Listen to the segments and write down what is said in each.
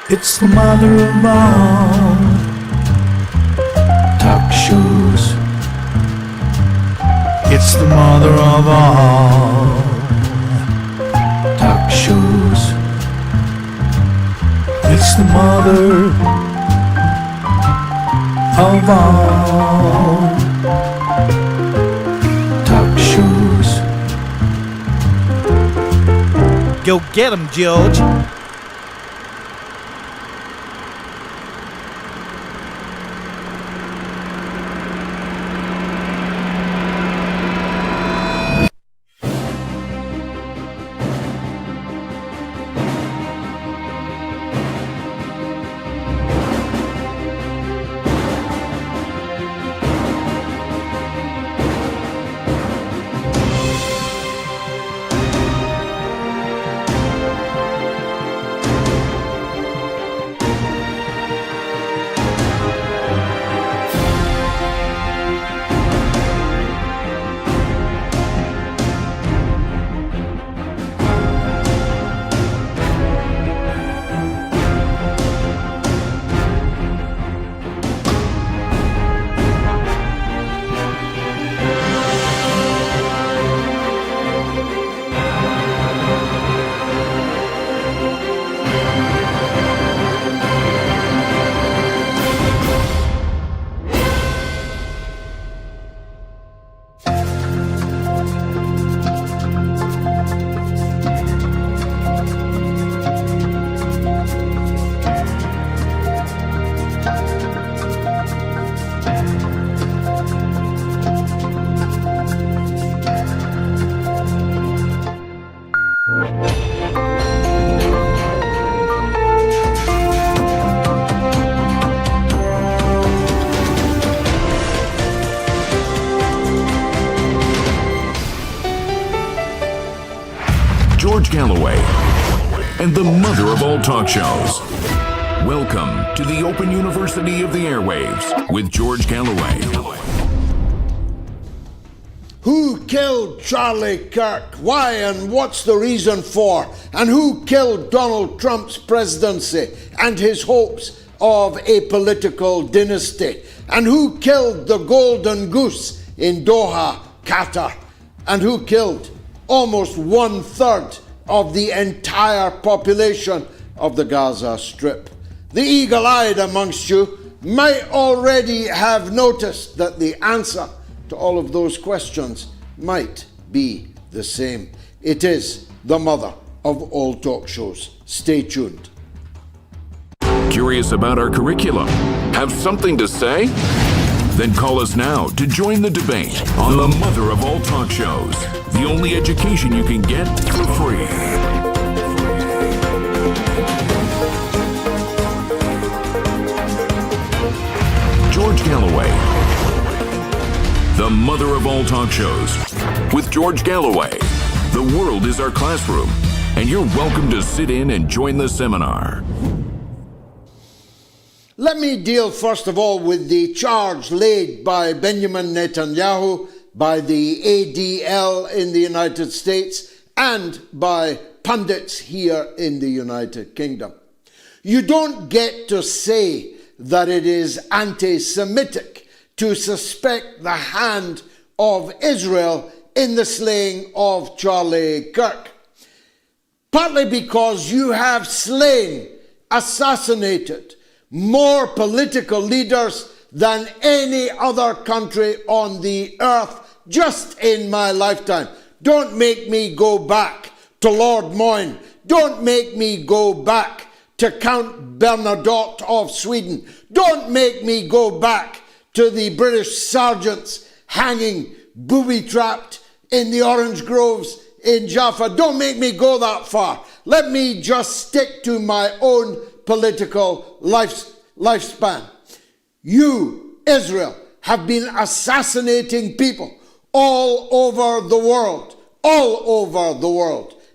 It's the mother of all talk shows. It's the mother of all talk shows. It's the mother of all talk shows. Go get 'em, George. Galloway, and the mother of all talk shows. Welcome to the Open University of the Airwaves with George Galloway. Who killed Charlie Kirk? Why and what's the reason for? And who killed Donald Trump's presidency and his hopes of a political dynasty? And who killed the golden goose in Doha, Qatar? And who killed almost 1/3 of the entire population of the Gaza Strip? The eagle-eyed amongst you might already have noticed that the answer to all of those questions might be the same. It is the mother of all talk shows. Stay tuned. Curious about our curriculum? Have something to say? Then call us now to join the debate on the mother of all talk shows. The only education you can get for free. George Galloway, the mother of all talk shows. With George Galloway, the world is our classroom, and you're welcome to sit in and join the seminar. Let me deal first of all with the charge laid by Benjamin Netanyahu, by the ADL in the United States, and by pundits here in the United Kingdom. You don't get to say that it is anti-Semitic to suspect the hand of Israel in the slaying of Charlie Kirk, partly because you have slain, assassinated more political leaders than any other country on the earth just in my lifetime. Don't make me go back to Lord Moyne. Don't make me go back to Count Bernadotte of Sweden. Don't make me go back to the British sergeants hanging booby-trapped in the orange groves in Jaffa. Don't make me go that far. Let me just stick to my own political lifespan. You, Israel, have been assassinating people all over the world,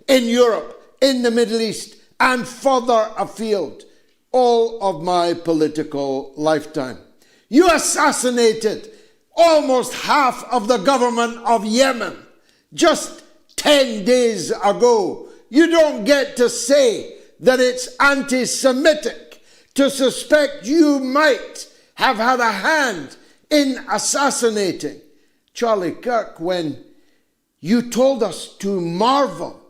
in Europe, in the Middle East, and further afield, all of my political lifetime. You assassinated almost half of the government of Yemen just 10 days ago. You don't get to say that it's anti-Semitic to suspect you might have had a hand in assassinating Charlie Kirk when you told us to marvel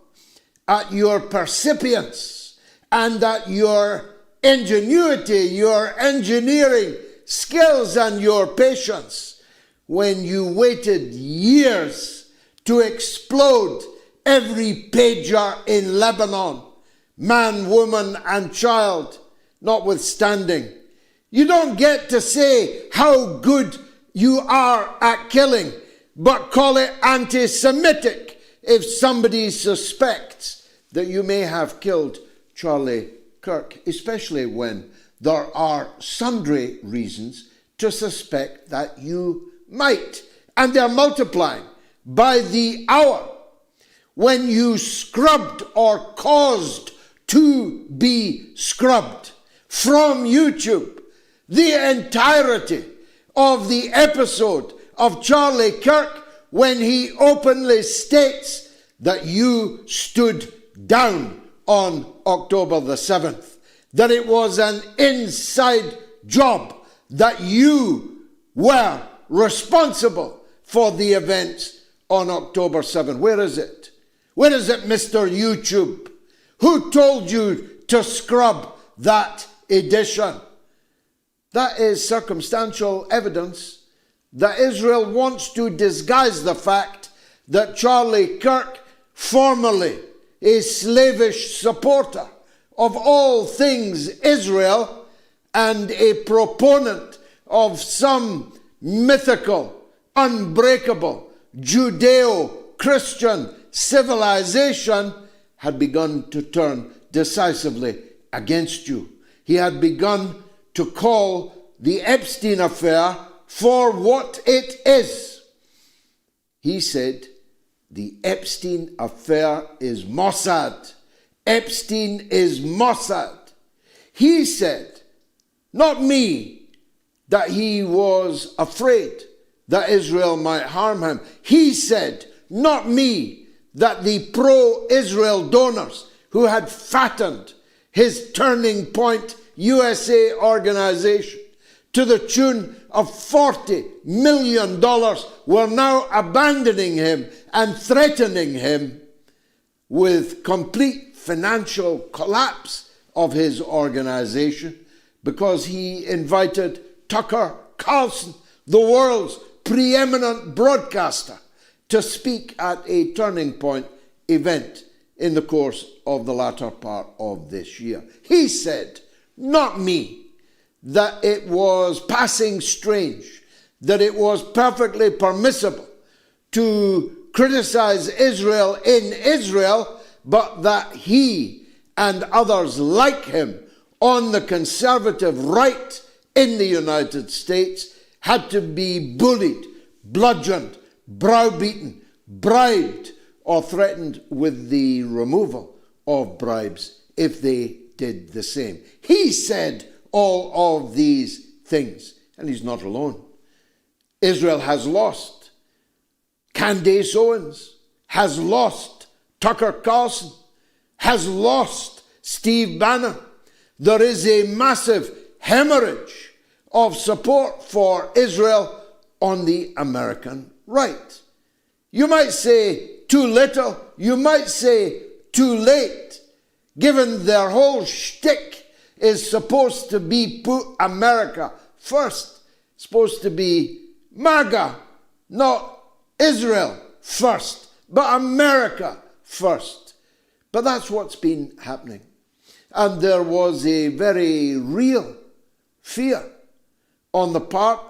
at your percipience and at your ingenuity, your engineering skills and your patience when you waited years to explode every pager in Lebanon, man, woman, and child, notwithstanding. You don't get to say how good you are at killing, but call it anti-Semitic if somebody suspects that you may have killed Charlie Kirk, especially when there are sundry reasons to suspect that you might. And they're multiplying by the hour. When you scrubbed or caused to be scrubbed from YouTube the entirety of the episode of Charlie Kirk when he openly states that you stood down on October the 7th, that it was an inside job, that you were responsible for the events on October 7th. Where is it? Where is it, Mr. YouTube? Who told you to scrub that edition? That is circumstantial evidence that Israel wants to disguise the fact that Charlie Kirk, formerly a slavish supporter of all things Israel and a proponent of some mythical, unbreakable Judeo-Christian civilization, had begun to turn decisively against you. He had begun to call the Epstein affair for what it is. He said, the Epstein affair is mossad. Epstein is mossad. He said, not me, that he was afraid that Israel might harm him. He said, not me, that the pro-Israel donors who had fattened his Turning Point USA organization to the tune of $40 million were now abandoning him and threatening him with complete financial collapse of his organization because he invited Tucker Carlson, the world's preeminent broadcaster, to speak at a Turning Point event in the course of the latter part of this year. He said, not me, that it was passing strange, that it was perfectly permissible to criticize Israel in Israel, but that he and others like him on the conservative right in the United States had to be bullied, bludgeoned, browbeaten, bribed, or threatened with the removal of bribes if they did the same. He said all of these things, and he's not alone. Israel has lost Candaceowens, has lost Tucker Carlson, has lost Steve Bannon. There is a massive hemorrhage of support for Israel on the American right. You might say too little, you might say too late, given their whole shtick is supposed to be put America first, supposed to be MAGA, not Israel first, but America first. But that's what's been happening. And there was a very real fear on the part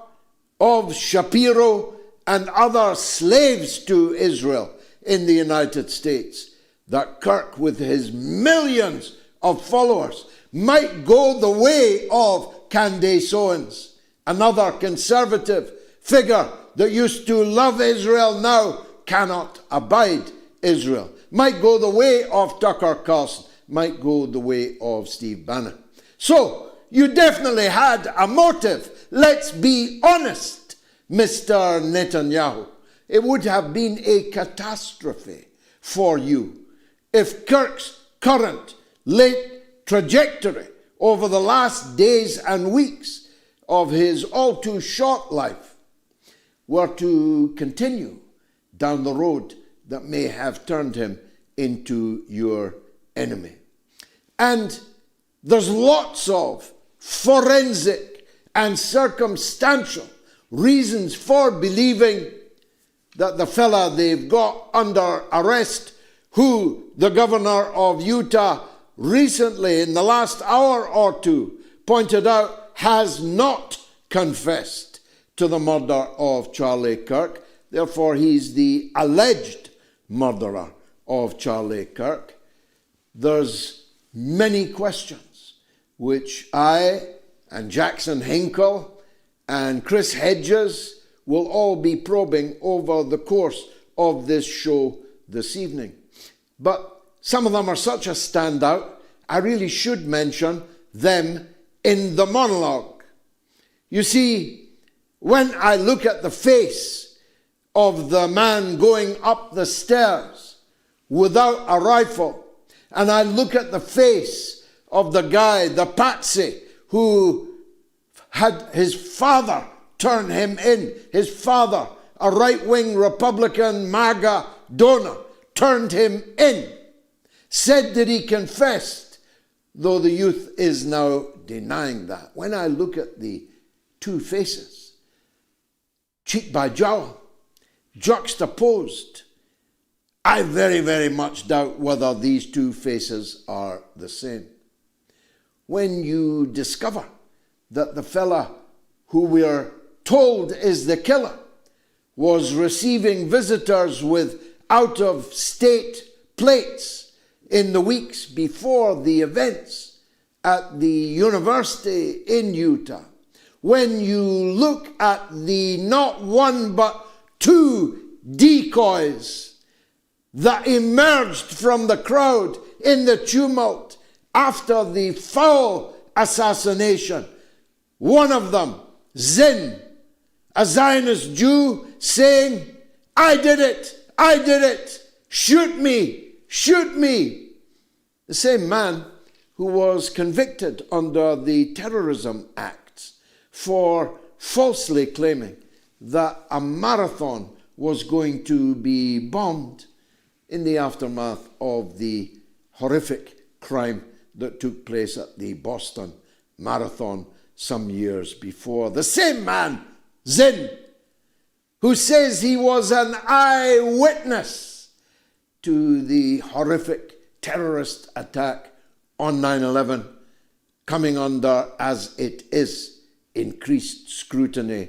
of Shapiro and other slaves to Israel in the United States that Kirk, with his millions of followers, might go the way of Candaceowens, another conservative figure that used to love Israel, now cannot abide Israel, might go the way of Tucker Carlson, might go the way of Steve Bannon. So, you definitely had a motive. Let's be honest, Mr. Netanyahu. It would have been a catastrophe for you if Kirk's current late trajectory over the last days and weeks of his all too short life were to continue down the road that may have turned him into your enemy. And there's lots of forensic and circumstantial reasons for believing that the fella they've got under arrest, who the governor of Utah recently, in the last hour or two, pointed out has not confessed to the murder of Charlie Kirk. Therefore, he's the alleged murderer of Charlie Kirk. There's many questions which I and Jackson Hinkle and Chris Hedges will all be probing over the course of this show this evening. But some of them are such a standout, I really should mention them in the monologue. You see, when I look at the face of the man going up the stairs without a rifle, and I look at the face of the guy, the patsy, who had his father turn him in, his father, a right-wing Republican MAGA donor, turned him in, said that he confessed, though the youth is now denying that. When I look at the two faces, cheek by jowl, juxtaposed, I very, very much doubt whether these two faces are the same. When you discover that the fella who we are told is the killer was receiving visitors with out-of-state plates in the weeks before the events at the university in Utah, when you look at the not one but two decoys that emerged from the crowd in the tumult after the foul assassination, one of them, Zinn, a Zionist Jew, saying, I did it, shoot me, shoot me. The same man who was convicted under the Terrorism Acts for falsely claiming that a marathon was going to be bombed in the aftermath of the horrific crime that took place at the Boston Marathon some years before. The same man, Zinn, who says he was an eyewitness to the horrific terrorist attack on 9/11, coming under, as it is, increased scrutiny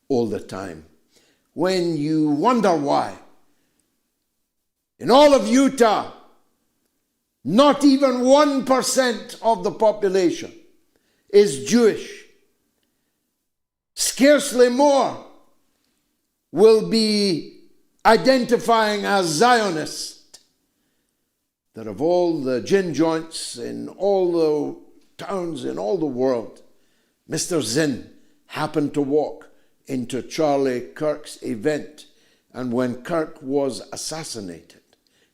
all the time. When you wonder why, in all of Utah, not even 1% of the population is Jewish. Scarcely more will be identifying as Zionist. That of all the gin joints in all the towns in all the world, Mr. Zinn happened to walk into Charlie Kirk's event, and when Kirk was assassinated,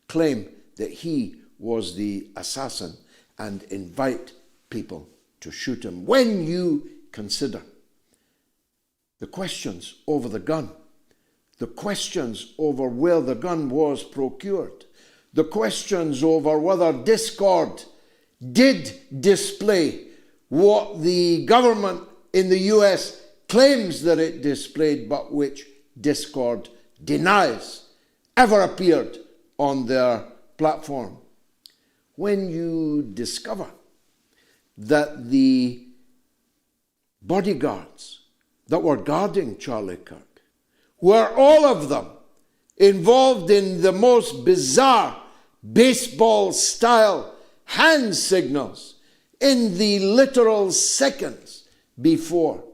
claim that he was the assassin and invite people to shoot him. When you consider the questions over the gun, the questions over where the gun was procured, the questions over whether Discord did display what the government in the US claims that it displayed, but which Discord denies ever appeared on their platform. When you discover that the bodyguards that were guarding Charlie Kirk were all of them involved in the most bizarre baseball-style hand signals in the literal seconds before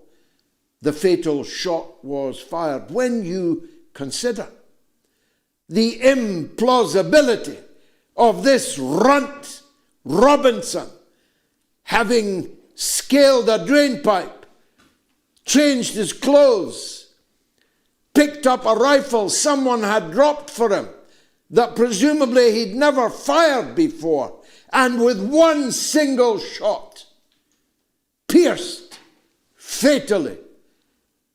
the fatal shot was fired, when you consider the implausibility of this runt Robinson having scaled a drain pipe, changed his clothes, picked up a rifle someone had dropped for him, that presumably he'd never fired before, and with one single shot pierced fatally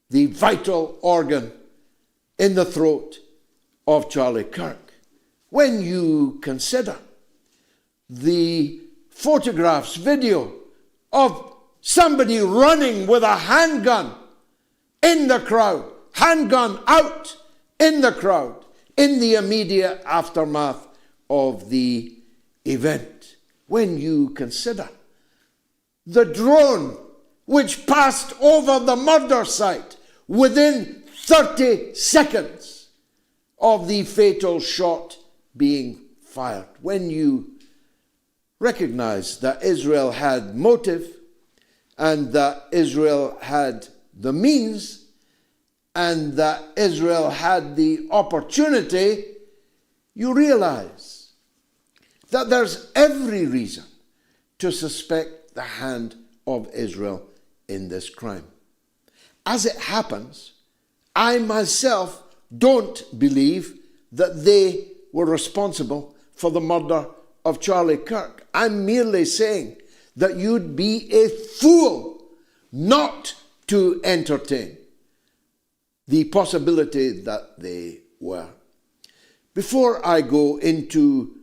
the vital organ in the throat of Charlie Kirk. When you consider the photographs, video of somebody running with a handgun in the crowd, handgun out in the crowd, in the immediate aftermath of the event. When you consider the drone which passed over the murder site within 30 seconds of the fatal shot being fired. When you recognize that Israel had motive and that Israel had the means and that Israel had the opportunity, you realize that there's every reason to suspect the hand of Israel in this crime. As it happens, I myself don't believe that they were responsible for the murder of Charlie Kirk. I'm merely saying that you'd be a fool not to entertain the possibility that they were. Before I go into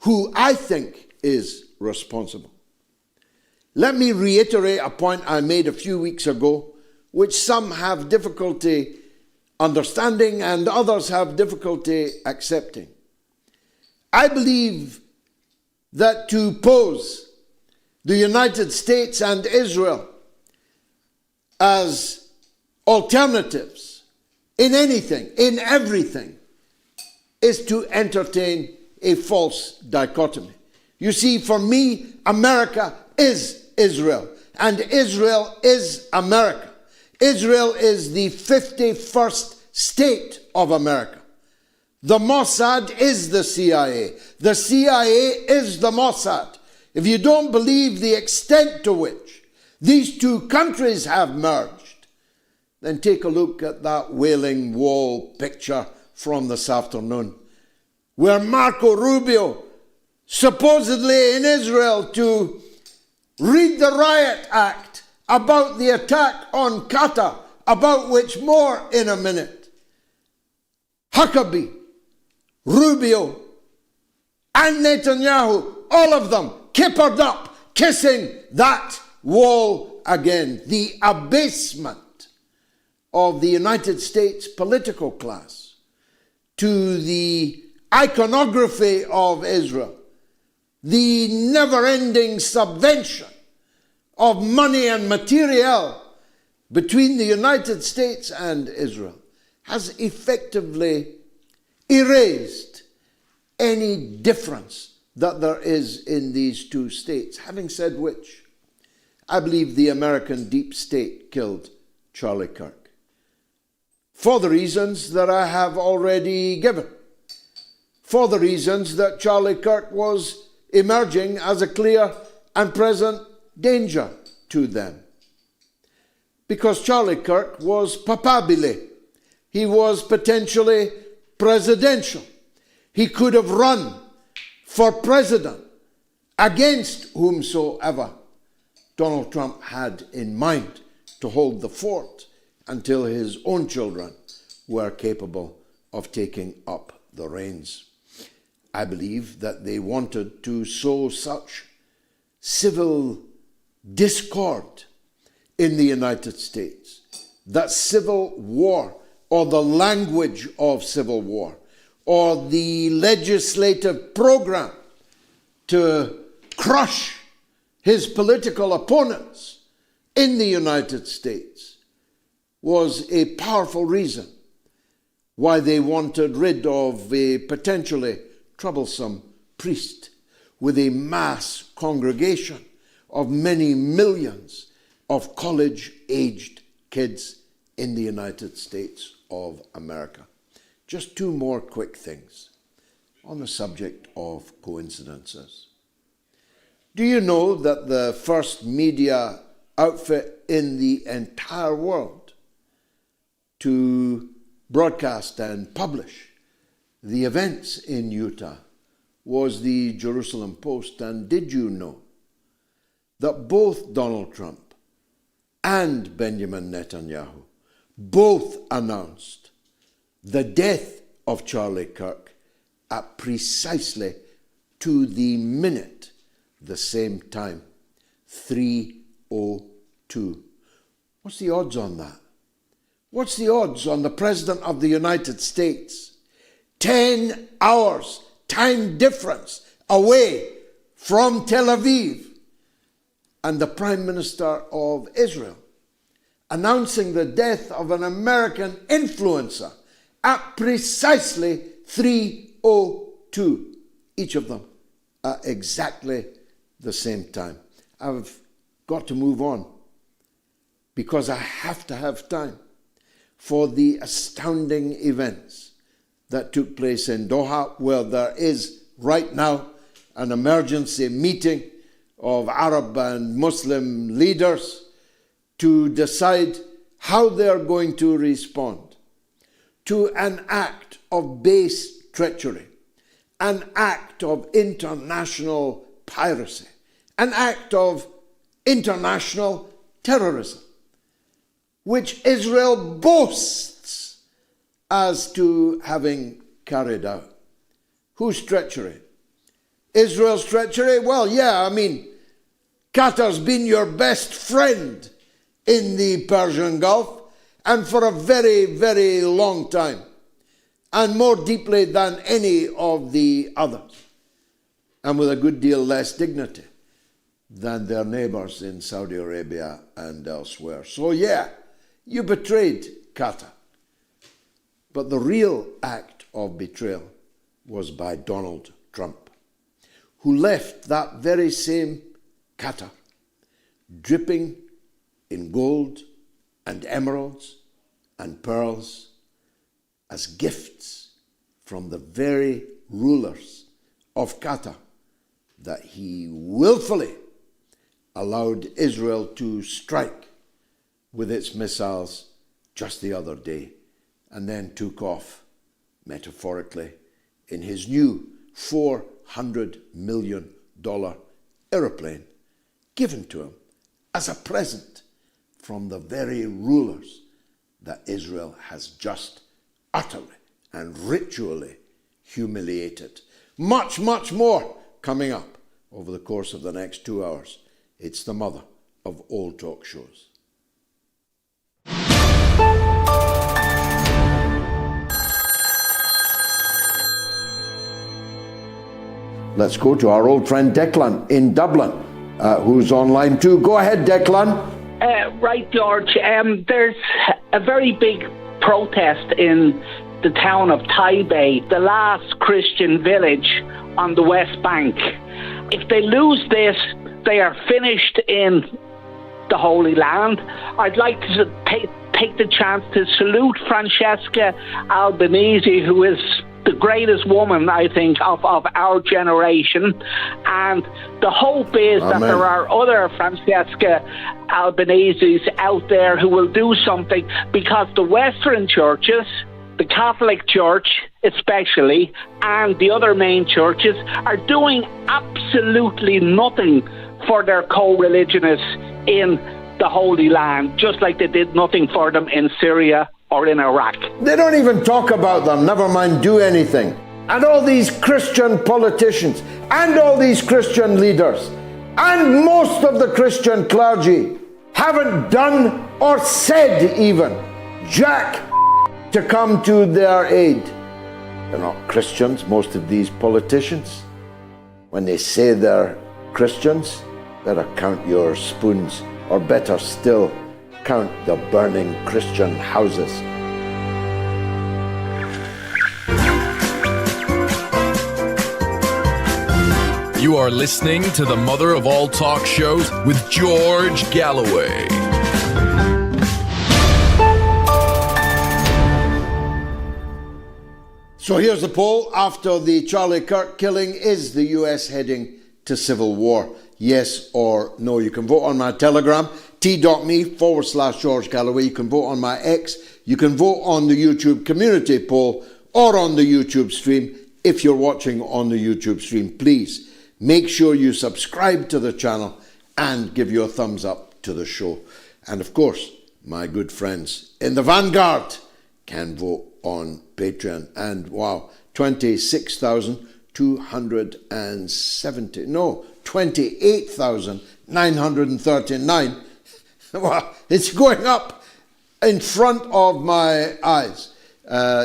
who I think is responsible, let me reiterate a point I made a few weeks ago, which some have difficulty understanding and others have difficulty accepting. I believe that to pose the United States and Israel as alternatives in anything, in everything, is to entertain a false dichotomy. You see, for me, America is Israel, and Israel is America. Israel is the 51st state of America. The Mossad is the CIA. The CIA is the Mossad. If you don't believe the extent to which these two countries have merged, then take a look at that Wailing Wall picture from this afternoon, where Marcorubio, supposedly in Israel, to read the riot act about the attack on Qatar, about which more in a minute. Huckabee, Rubio, and Netanyahu, all of them kippered up, kissing that wall again. The abasement of the United States political class to the iconography of Israel, the never-ending subvention of money and material between the United States and Israel has effectively erased any difference that there is in these two states. Having said which, I believe the American deep state killed Charlie Kirk for the reasons that I have already given, for the reasons that Charlie Kirk was emerging as a clear and present danger to them. Because Charlie Kirk was papabile. He was potentially presidential. He could have run for president against whomsoever Donald Trump had in mind to hold the fort until his own children were capable of taking up the reins. I believe that they wanted to sow such civil discord in the United States, that civil war, or the language of civil war, or the legislative program to crush his political opponents in the United States was a powerful reason why they wanted rid of a potentially troublesome priest with a mass congregation of many millions of college-aged kids in the United States of America. Just two more quick things on the subject of coincidences. Do you know that the first media outfit in the entire world to broadcast and publish the events in Utah was the Jerusalem Post. And did you know that both Donald Trump and Benjamin Netanyahu both announced the death of Charlie Kirk at precisely to the minute the same time, 3:02. What's the odds on that? What's the odds on the President of the United States, 10 hours time difference away from Tel Aviv, and the Prime Minister of Israel announcing the death of an American influencer at precisely 3:02, each of them at exactly the same time? I've got to move on because I have to have time for the astounding events that took place in Doha, where there is right now an emergency meeting of Arab and Muslim leaders to decide how they're going to respond to an act of base treachery, an act of international piracy, an act of international terrorism, which Israel boasts as to having carried out. Whose treachery? Israel's treachery? Well, yeah, I mean, Qatar's been your best friend in the Persian Gulf, and for a very, very long time, and more deeply than any of the others, and with a good deal less dignity than their neighbors in Saudi Arabia and elsewhere. So yeah, you betrayed Qatar. But the real act of betrayal was by Donald Trump, who left that very same Qatar dripping in gold and emeralds and pearls as gifts from the very rulers of Qatar that he willfully allowed Israel to strike with its missiles just the other day, and then took off, metaphorically, in his new $400 million aeroplane given to him as a present from the very rulers that Israel has just utterly and ritually humiliated. Much, much more coming up over the course of the next 2 hours. It's the mother of all talk shows. Let's go to our old friend Declan in Dublin, who's on line too. Go ahead, Declan. Right, George. There's a very big protest in the town of Taipei, the last Christian village on the West Bank. If they lose this, they are finished in the Holy Land. I'd like to take the chance to salute Francesca Albanese, who is the greatest woman, I think, of our generation. And the hope is that there are other Francesca Albaneses out there who will do something, because the Western churches, the Catholic Church especially, and the other main churches are doing absolutely nothing for their co-religionists in the Holy Land, just like they did nothing for them in Syria or in Iraq. They don't even talk about them, never mind do anything. And all these Christian politicians, and all these Christian leaders, and most of the Christian clergy haven't done or said even jack to come to their aid. They're not Christians, most of these politicians. When they say they're Christians, better count your spoons, or better still, count the burning Christian houses. You are listening to the mother of all talk shows with George Galloway. So here's the poll. After the Charlie Kirk killing, is the US heading to civil war? Yes or no? You can vote on my Telegram, t.me/George Galloway. You can vote on my X. You can vote on the YouTube community poll or on the YouTube stream. If you're watching on the YouTube stream, please make sure you subscribe to the channel and give your thumbs up to the show. And of course, my good friends in the Vanguard can vote on Patreon. And wow, 28,939. Wow, it's going up in front of my eyes.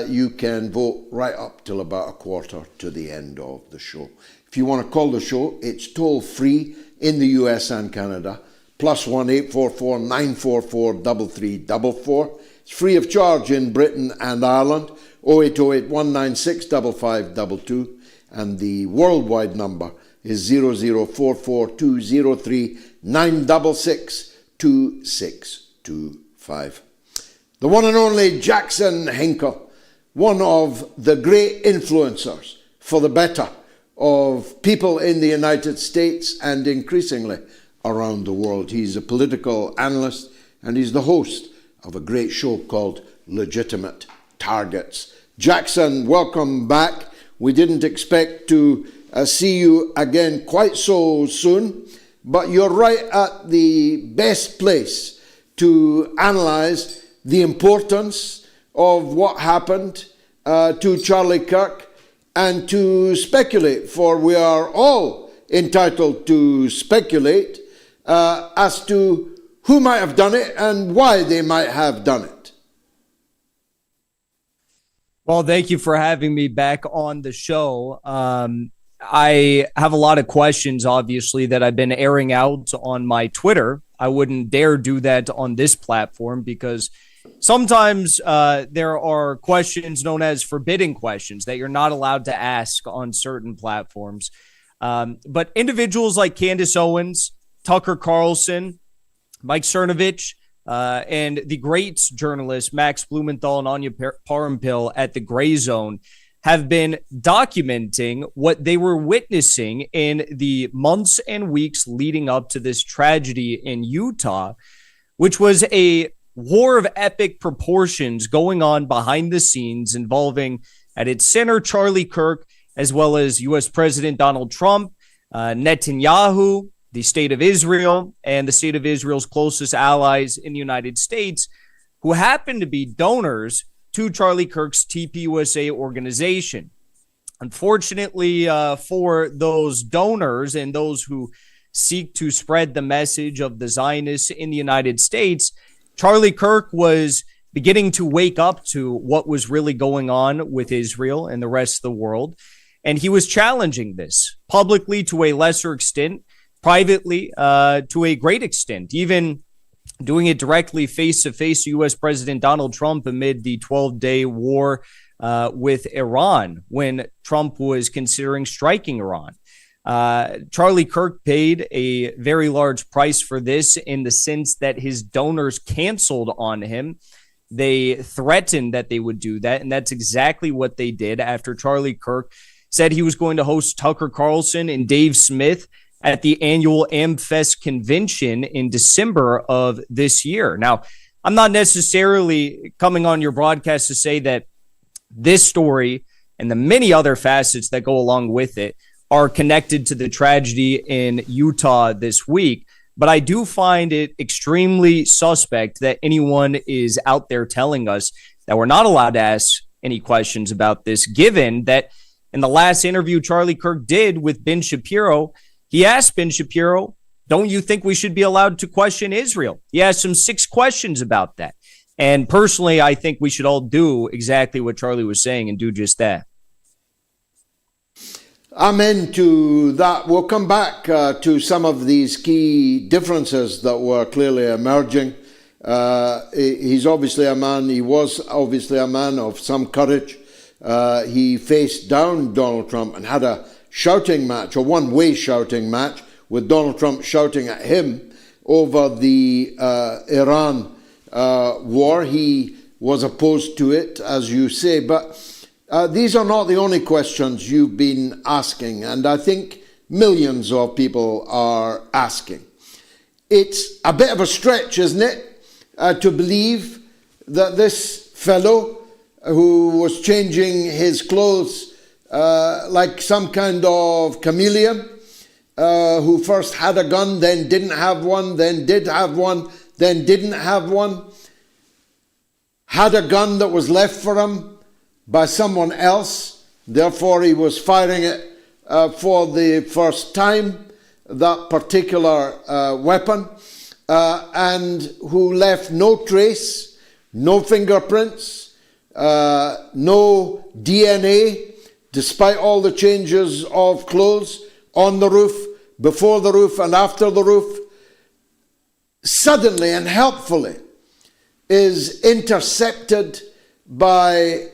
You can vote right up till about a quarter to the end of the show. If you want to call the show, it's toll free in the US and Canada. +1 844 944 3344. It's free of charge in Britain and Ireland. 0808 196 5522. And the worldwide number is 0044 203 966 2625. The one and only Jackson Hinkle, one of the great influencers for the better of people in the United States and increasingly around the world. He's a political analyst and he's the host of a great show called Legitimate Targets. Jackson, welcome back. We didn't expect to see you again quite so soon, but you're right at the best place to analyze the importance of what happened to Charlie Kirk and to speculate, for we are all entitled to speculate as to who might have done it and why they might have done it. Well, thank you for having me back on the show. I have a lot of questions, obviously, that I've been airing out on my Twitter. I wouldn't dare do that on this platform because sometimes there are questions known as forbidden questions that you're not allowed to ask on certain platforms. But individuals like Candaceowens, Tucker Carlson, Mike Cernovich, and the great journalists Max Blumenthal and Anya Parampil at the Gray Zone have been documenting what they were witnessing in the months and weeks leading up to this tragedy in Utah, which was a war of epic proportions going on behind the scenes involving at its center Charlie Kirk, as well as U.S. President Donald Trump, Netanyahu, the state of Israel, and the state of Israel's closest allies in the United States, who happen to be donors to Charlie Kirk's TPUSA organization. Unfortunately for those donors and those who seek to spread the message of the Zionists in the United States, Charlie Kirk was beginning to wake up to what was really going on with Israel and the rest of the world. And he was challenging this publicly to a lesser extent, privately to a great extent, even doing it directly face-to-face to U.S. President Donald Trump amid the 12-day war with Iran when Trump was considering striking Iran. Charlie Kirk paid a very large price for this in the sense that his donors canceled on him. They threatened that they would do that, and that's exactly what they did after Charlie Kirk said he was going to host Tucker Carlson and davesmith at the annual AmFest convention in December of this year. Now, I'm not necessarily coming on your broadcast to say that this story and the many other facets that go along with it are connected to the tragedy in Utah this week, but I do find it extremely suspect that anyone is out there telling us that we're not allowed to ask any questions about this, given that in the last interview Charlie Kirk did with benshapiro, he asked benshapiro, don't you think we should be allowed to question Israel? He asked him 6 questions about that. And personally, I think we should all do exactly what Charlie was saying and do just that. Amen to that. We'll come back to some of these key differences that were clearly emerging. He's obviously a man, he was obviously a man of some courage. He faced down Donald Trump and had a shouting match, a one-way shouting match, with Donald Trump shouting at him over the Iran war. He was opposed to it, as you say, but these are not the only questions you've been asking, and I think millions of people are asking. It's a bit of a stretch, isn't it, to believe that this fellow who was changing his clothes like some kind of chameleon, who first had a gun, then didn't have one, then did have one, then didn't have one, had a gun that was left for him by someone else, therefore he was firing it for the first time, that particular weapon, and who left no trace, no fingerprints, no DNA, despite all the changes of clothes on the roof, before the roof and after the roof, suddenly and helpfully is intercepted by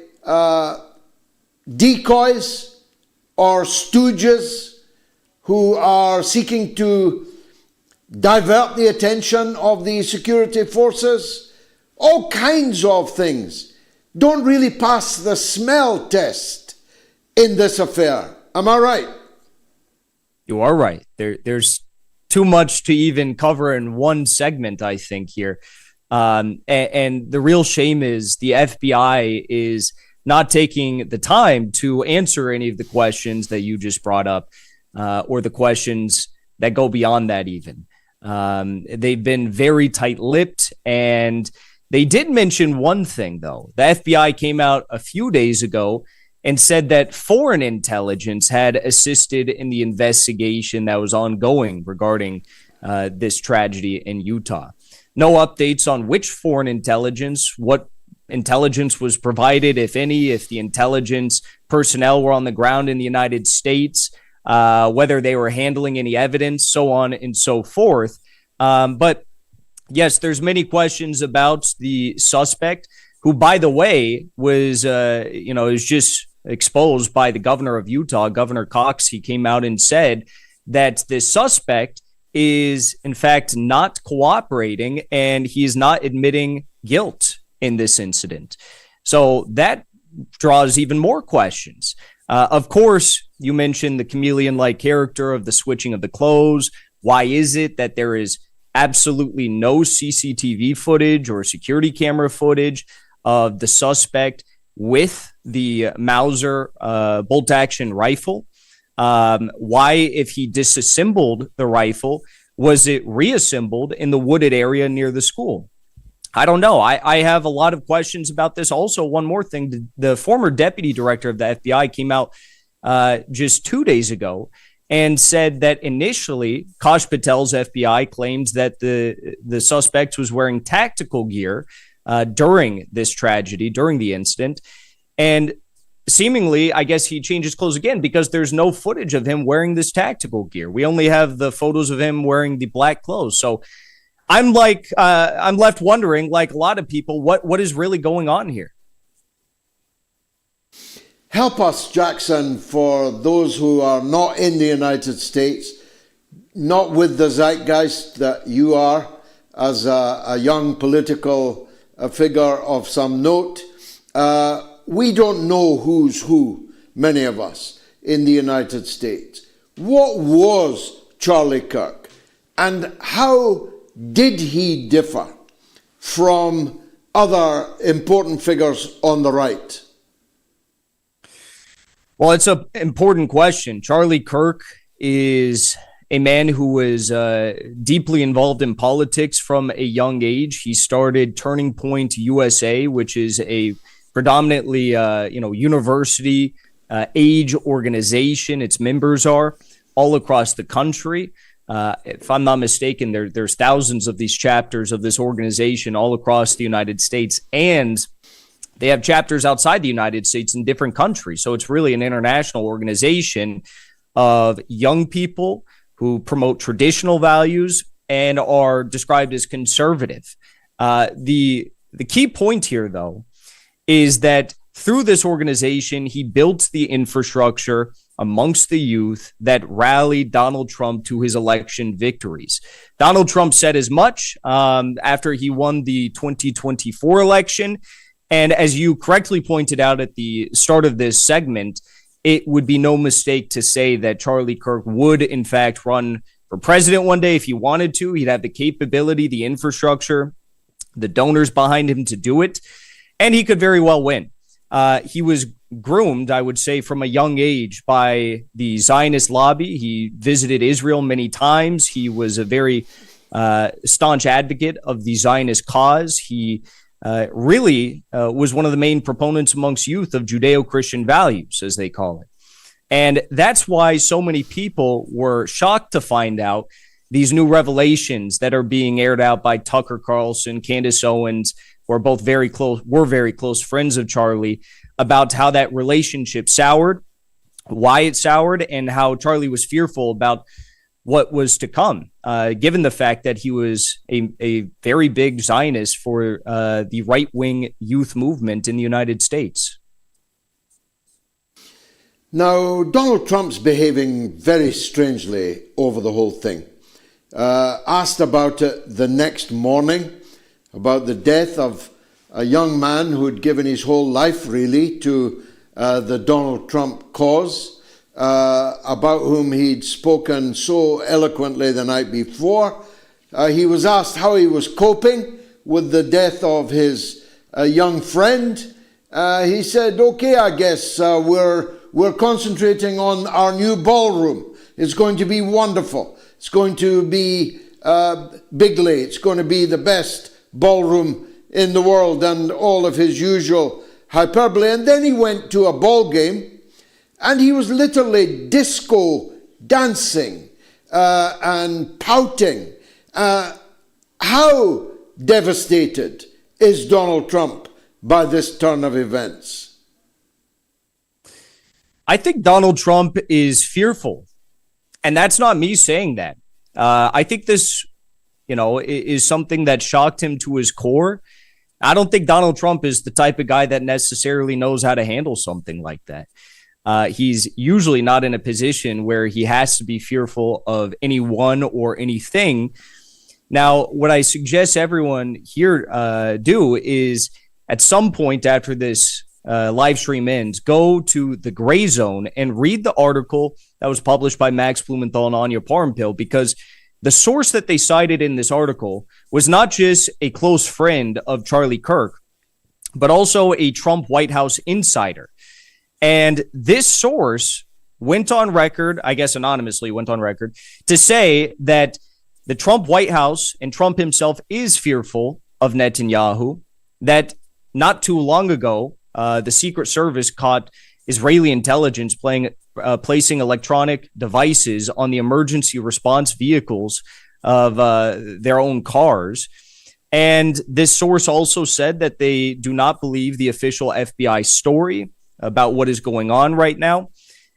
decoys or stooges who are seeking to divert the attention of the security forces. All kinds of things don't really pass the smell test in this affair. Am I right? You are right. There's too much to even cover in one segment, I think, here. And the real shame is the FBI is not taking the time to answer any of the questions that you just brought up, or the questions that go beyond that even. They've been very tight-lipped, and they did mention one thing, though. The FBI came out a few days ago and said that foreign intelligence had assisted in the investigation that was ongoing regarding this tragedy in Utah. No updates on which foreign intelligence, what intelligence was provided, if any, if the intelligence personnel were on the ground in the United States, whether they were handling any evidence, so on and so forth. But yes, there's many questions about the suspect, who, by the way, was, is just exposed by the governor of Utah, Governor Cox. He came out and said that the suspect is, in fact, not cooperating, and he is not admitting guilt in this incident. So that draws even more questions. Of course, you mentioned the chameleon-like character of the switching of the clothes. Why is it that there is absolutely no CCTV footage or security camera footage of the suspect with the Mauser bolt-action rifle? Why, if he disassembled the rifle, was it reassembled in the wooded area near the school? I don't know. I have a lot of questions about this. Also, one more thing, the former deputy director of the FBI came out just 2 days ago and said that initially Kash Patel's FBI claims that the suspect was wearing tactical gear during this tragedy, during the incident. And seemingly, I guess he changed his clothes again because there's no footage of him wearing this tactical gear. We only have the photos of him wearing the black clothes. So I'm left wondering, like a lot of people, what is really going on here? Help us, Jackson, for those who are not in the United States, not with the zeitgeist that you are as a young political figure of some note. We don't know who's who, many of us, in the United States. What was Charlie Kirk, and how did he differ from other important figures on the right? Well, it's an important question. Charlie Kirk is a man who was deeply involved in politics from a young age. He started turningpointusa, which is a predominantly, university age organization. Its members are all across the country. If I'm not mistaken, there's thousands of these chapters of this organization all across the United States, and they have chapters outside the United States in different countries. So it's really an international organization of young people who promote traditional values and are described as conservative. The key point here, though, is that through this organization, he built the infrastructure amongst the youth that rallied Donald Trump to his election victories. Donald Trump said as much after he won the 2024 election. And as you correctly pointed out at the start of this segment, it would be no mistake to say that Charlie Kirk would, in fact, run for president one day if he wanted to. He'd have the capability, the infrastructure, the donors behind him to do it, and he could very well win. He was groomed, I would say, from a young age by the Zionist lobby. He visited Israel many times. He was a very staunch advocate of the Zionist cause. He really was one of the main proponents amongst youth of Judeo-Christian values, as they call it. And that's why so many people were shocked to find out these new revelations that are being aired out by Tucker Carlson, Candaceowens, who are both very close friends of Charlie, about how that relationship soured, why it soured, and how Charlie was fearful about what was to come, given the fact that he was a very big Zionist for the right-wing youth movement in the United States. Now, Donald Trump's behaving very strangely over the whole thing. Asked about it the next morning, about the death of a young man who had given his whole life, really, to the Donald Trump cause, about whom he'd spoken so eloquently the night before. He was asked how he was coping with the death of his young friend. He said, okay, I guess we're concentrating on our new ballroom. It's going to be wonderful. It's going to be Bigley. It's going to be the best ballroom in the world, and all of his usual hyperbole. And then he went to a ball game, and he was literally disco dancing and pouting. How devastated is Donald Trump by this turn of events? I think Donald Trump is fearful, and that's not me saying that. I think this, is something that shocked him to his core. I don't think Donald Trump is the type of guy that necessarily knows how to handle something like that. He's usually not in a position where he has to be fearful of anyone or anything. Now, what I suggest everyone here do is at some point after this live stream ends, go to the Gray Zone and read the article that was published by Max Blumenthal and Anya Parmpill, because the source that they cited in this article was not just a close friend of Charlie Kirk, but also a Trump White House insider. And this source went on record, I guess anonymously went on record, to say that the Trump White House and Trump himself is fearful of Netanyahu, that not too long ago, the Secret Service caught Israeli intelligence placing electronic devices on the emergency response vehicles of their own cars. And this source also said that they do not believe the official FBI story about what is going on right now.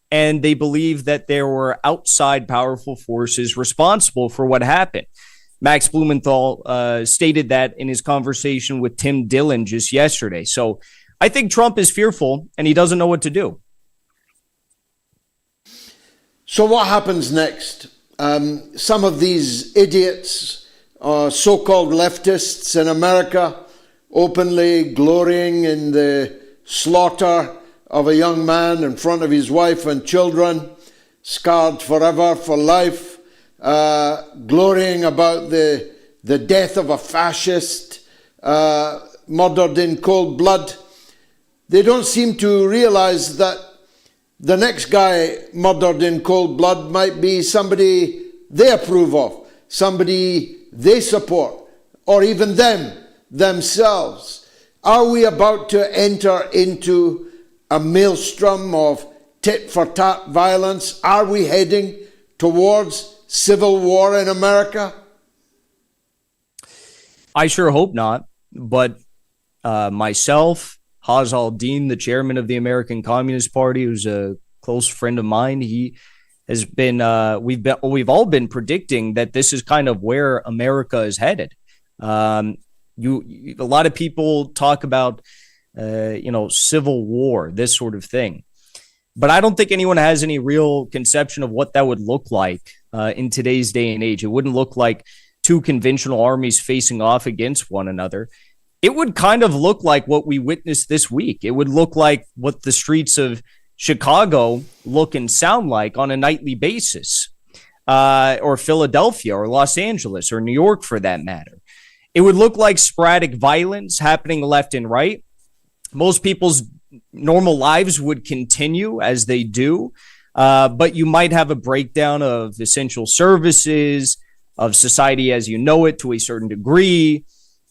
And they believe that there were outside powerful forces responsible for what happened. Max Blumenthal stated that in his conversation with Tim Dillon just yesterday. So I think Trump is fearful and he doesn't know what to do. So what happens next? Some of these idiots, so-called leftists in America, openly glorying in the slaughter of a young man in front of his wife and children, scarred forever for life, glorying about the death of a fascist, murdered in cold blood. They don't seem to realize that the next guy murdered in cold blood might be somebody they approve of, somebody they support, or even themselves. Are we about to enter into a maelstrom of tit-for-tat violence? Are we heading towards civil war in America? I sure hope not, but myself, Haz al-Din, the chairman of the American Communist Party, who's a close friend of mine, he has been, we've all been predicting that this is kind of where America is headed. A lot of people talk about, civil war, this sort of thing. But I don't think anyone has any real conception of what that would look like in today's day and age. It wouldn't look like two conventional armies facing off against one another. It would kind of look like what we witnessed this week. It would look like what the streets of Chicago look and sound like on a nightly basis, or Philadelphia or Los Angeles or New York for that matter. It would look like sporadic violence happening left and right. Most people's normal lives would continue as they do, but you might have a breakdown of essential services, of society as you know it to a certain degree,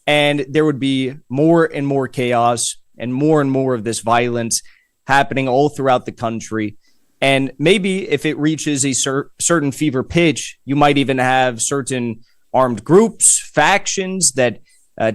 and there would be more and more chaos and more of this violence happening all throughout the country. And maybe if it reaches a certain fever pitch, you might even have certain armed groups, factions that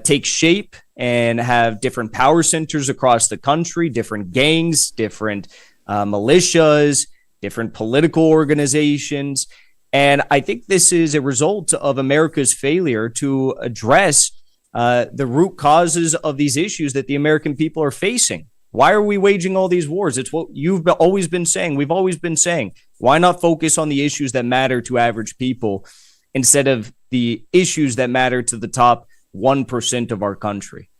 take shape and have different power centers across the country, different gangs, different militias, different political organizations. And I think this is a result of America's failure to address the root causes of these issues that the American people are facing. Why are we waging all these wars? It's what you've always been saying. We've always been saying, why not focus on the issues that matter to average people instead of the issues that matter to the top 1% of our country?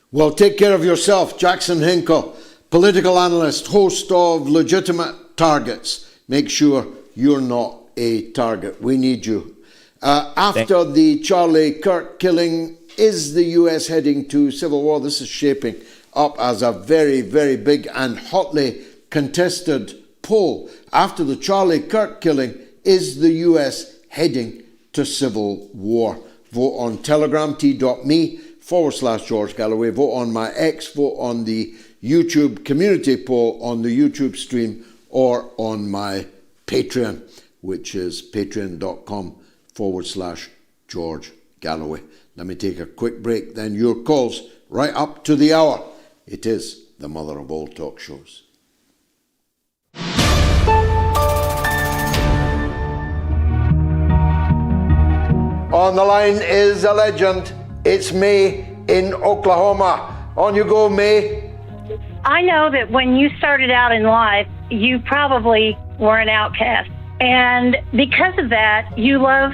Well, take care of yourself. Jackson Hinkle, political analyst, host of Legitimate Targets. Make sure you're not a target. We need you. After the Charlie Kirk killing, is the U.S. heading to civil war? This is shaping up as a very, very big and hotly contested poll. After the Charlie Kirk killing, is the U.S. heading to civil war? Vote on Telegram, t.me/George Galloway. Vote on my X. Vote on the YouTube community poll on the YouTube stream or on my Patreon, which is patreon.com/George Galloway. Let me take a quick break, then your calls right up to the hour. It is the mother of all talk shows. On the line is a legend. It's May in Oklahoma. On you go, May. I know that when you started out in life, you probably were an outcast. And because of that, you love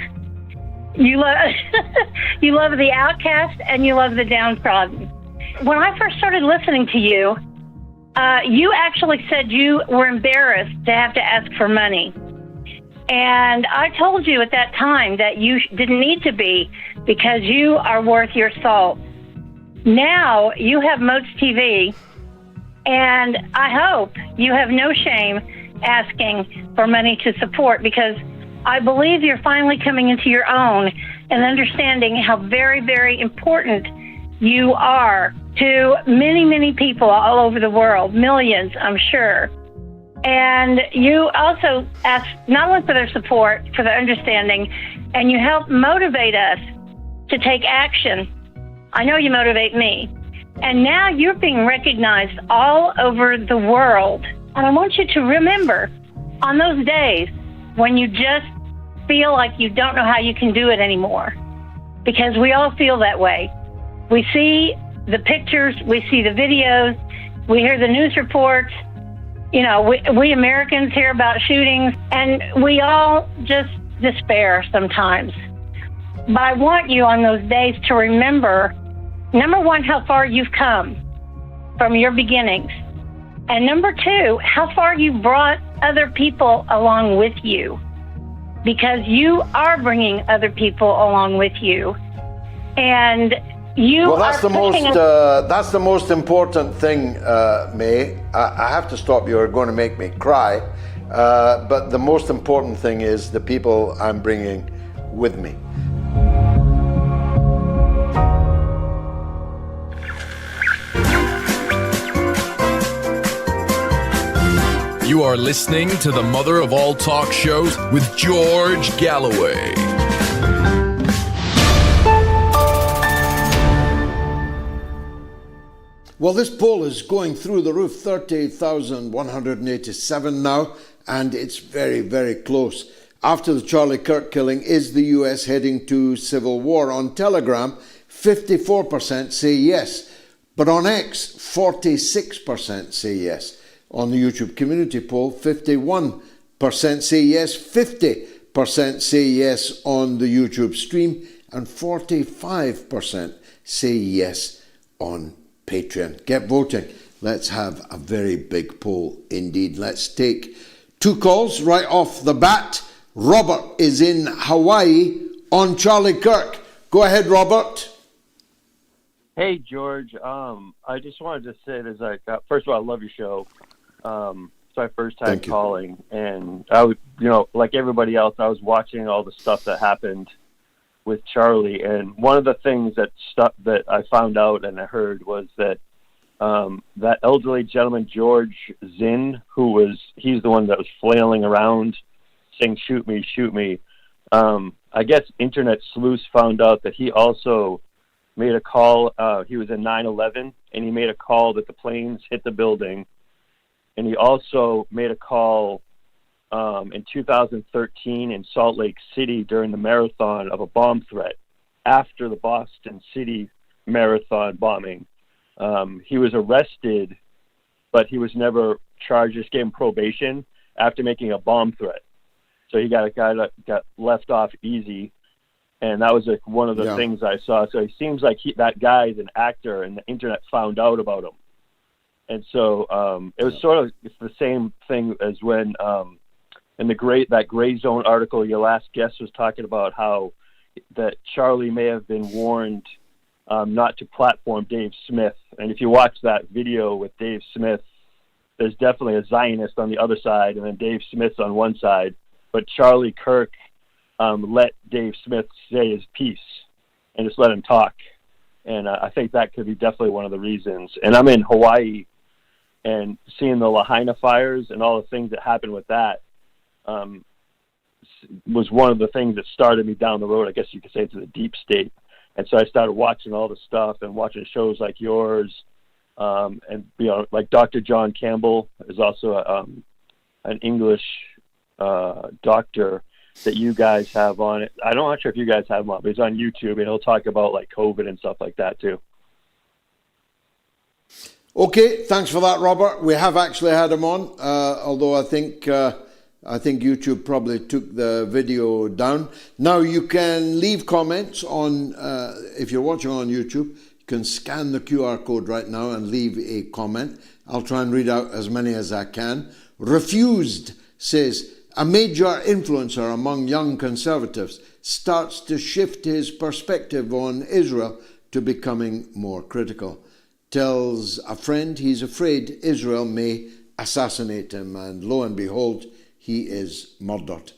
you love the outcast and you love the downtrodden. When I first started listening to you, you actually said you were embarrassed to have to ask for money. And I told you at that time that you didn't need to be because you are worth your salt. Now you have MOATS TV, and I hope you have no shame asking for money to support, because I believe you're finally coming into your own and understanding how very, very important you are to many, many people all over the world, millions, I'm sure. And you also ask not only for their support, for their understanding, and you help motivate us to take action. I know you motivate me. And now you're being recognized all over the world. And I want you to remember, on those days when you just feel like you don't know how you can do it anymore, because we all feel that way. We see the pictures, we see the videos, we hear the news reports. You know, we Americans hear about shootings, and we all just despair sometimes. But I want you on those days to remember, number one, how far you've come from your beginnings. And number two, how far you brought other people along with you, because you are bringing other people along with you. And you that's the most important thing, May. I have to stop you. You're going to make me cry. But the most important thing is the people I'm bringing with me. You are listening to the mother of all talk shows with George Galloway. Well, this poll is going through the roof, 30,187 now, and it's very, very close. After the Charlie Kirk killing, is the US heading to civil war? On Telegram, 54% say yes, but on X, 46% say yes. On the YouTube community poll, 51% say yes, 50% say yes on the YouTube stream, and 45% say yes on Patreon. Get voting. Let's have a very big poll indeed. Let's take two calls right off the bat. Robert is in Hawaii on Charlie Kirk. Go ahead, Robert. Hey, George. I just wanted to say this. First of all, I love your show. It's my first time calling, and I would, like everybody else, I was watching all the stuff that happened with Charlie, and one of the things that I found out and I heard was that that elderly gentleman, George Zinn, he's the one that was flailing around saying, shoot me, shoot me. I guess internet sleuths found out that he also made a call. He was in 9/11, and he made a call that the planes hit the building. And he also made a call in 2013 in Salt Lake City during the marathon of a bomb threat after the Boston City marathon bombing. He was arrested, but he was never charged. Just gave him probation after making a bomb threat. So he got a guy that got left off easy. And that was one of the things I saw. So it seems like that guy is an actor, and the internet found out about him. And so it was it's the same thing as when in that Gray Zone article, your last guest was talking about how that Charlie may have been warned not to platform Dave Smith. And if you watch that video with Dave Smith, there's definitely a Zionist on the other side, and then Dave Smith's on one side. But Charlie Kirk let Dave Smith say his piece and just let him talk. And I think that could be definitely one of the reasons. And I'm in Hawaii, and seeing the Lahaina fires and all the things that happened with that was one of the things that started me down the road, I guess you could say, to the deep state. And so I started watching all the stuff and watching shows like yours. And, like Dr. John Campbell is also an English doctor that you guys have on it. I'm not sure if you guys have him on, but he's on YouTube, and he'll talk about like COVID and stuff like that too. Okay, thanks for that, Robert. We have actually had him on, although I think YouTube probably took the video down. Now you can leave comments on, if you're watching on YouTube, you can scan the QR code right now and leave a comment. I'll try and read out as many as I can. Refused says, a major influencer among young conservatives starts to shift his perspective on Israel to becoming more critical. Tells a friend he's afraid Israel may assassinate him, and lo and behold, he is murdered.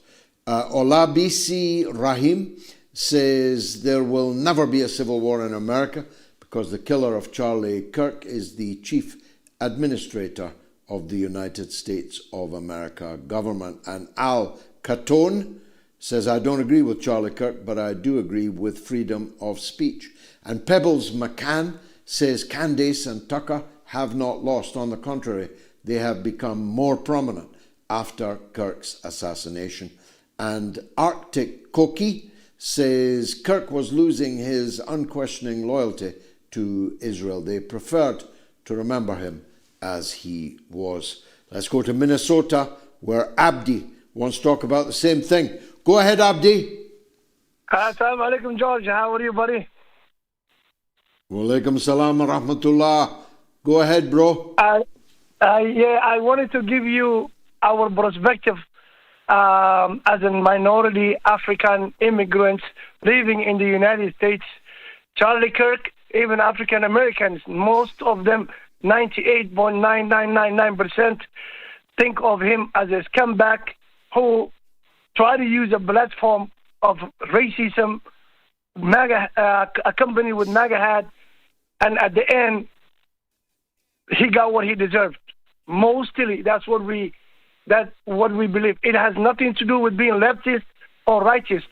Olabisi Rahim says there will never be a civil war in America because the killer of Charlie Kirk is the chief administrator of the United States of America government. And Al Catone says, I don't agree with Charlie Kirk, but I do agree with freedom of speech. And Pebbles McCann says Candace and Tucker have not lost. On the contrary, they have become more prominent after Kirk's assassination. And Arctic Koki says Kirk was losing his unquestioning loyalty to Israel. They preferred to remember him as he was. Let's go to Minnesota, where Abdi wants to talk about the same thing. Go ahead, Abdi. Assalamu alaikum, George. How are you, buddy? Walaikum salam wa rahmatullah. Go ahead, bro. I wanted to give you our perspective as a minority African immigrants living in the United States. Charlie Kirk, even African Americans, most of them, 98.9999% think of him as a scumbag who try to use a platform of racism, MAGA, a company with MAGA hat, and at the end, he got what he deserved. Mostly, that's what we believe. It has nothing to do with being leftist or rightist.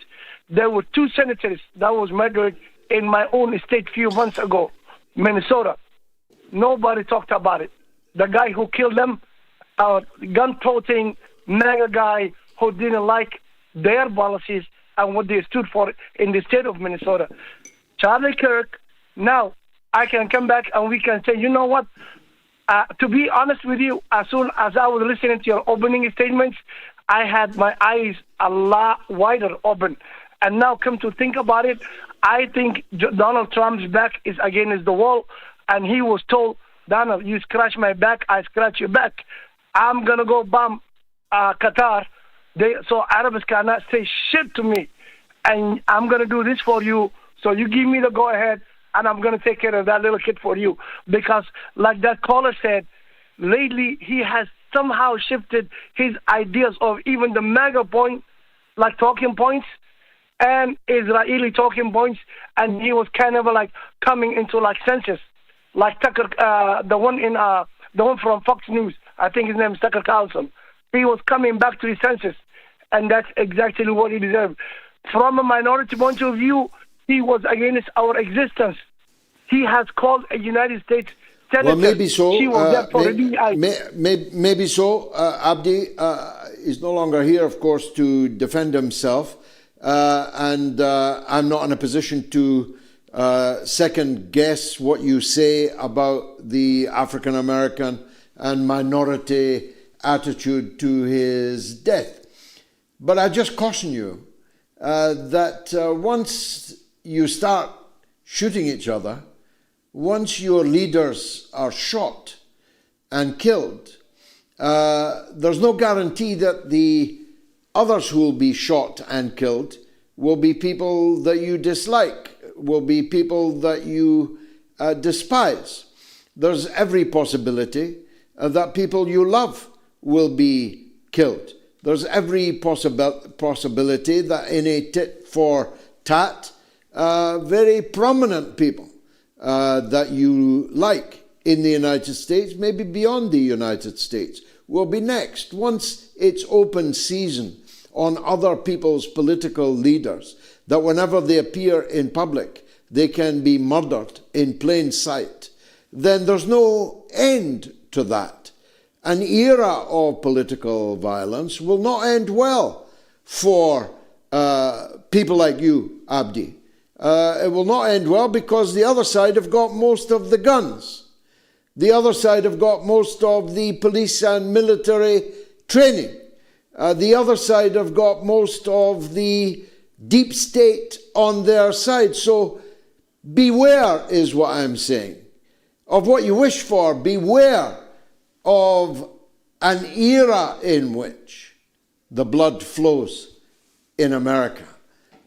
There were 2 senators that was murdered in my own state a few months ago, Minnesota. Nobody talked about it. The guy who killed them, gun-toting MAGA guy who didn't like their policies and what they stood for in the state of Minnesota. Charlie Kirk, now I can come back and we can say, you know what? To be honest with you, as soon as I was listening to your opening statements, I had my eyes a lot wider open. And now come to think about it, I think Donald Trump's back is against the wall. And he was told, Donald, you scratch my back, I scratch your back. I'm going to go bomb Qatar. So Arabs cannot say shit to me. And I'm going to do this for you. So you give me the go-ahead. and I'm going to take care of that little kid for you. Because like that caller said, lately he has somehow shifted his ideas of even the MAGA point, like talking points, and Israeli talking points, and he was kind of like coming into like senses, like Tucker, the one from Fox News. I think his name is Tucker Carlson. He was coming back to his senses, and that's exactly what he deserved. From a minority point of view, he was against our existence. He has called a United States senator. Well, maybe so. She was there for maybe so. Abdi is no longer here, of course, to defend himself. And I'm not in a position to second guess what you say about the African American and minority attitude to his death. But I just caution you that once you start shooting each other, once your leaders are shot and killed, there's no guarantee that the others who will be shot and killed will be people that you dislike, will be people that you despise. There's every possibility that people you love will be killed. There's every possibility that in a tit-for-tat, very prominent people that you like in the United States, maybe beyond the United States, will be next. Once it's open season on other people's political leaders, that whenever they appear in public, they can be murdered in plain sight, then there's no end to that. An era of political violence will not end well for people like you, Abdi. It will not end well because the other side have got most of the guns. The other side have got most of the police and military training. The other side have got most of the deep state on their side. So beware is what I'm saying. Of what you wish for, beware of an era in which the blood flows in America.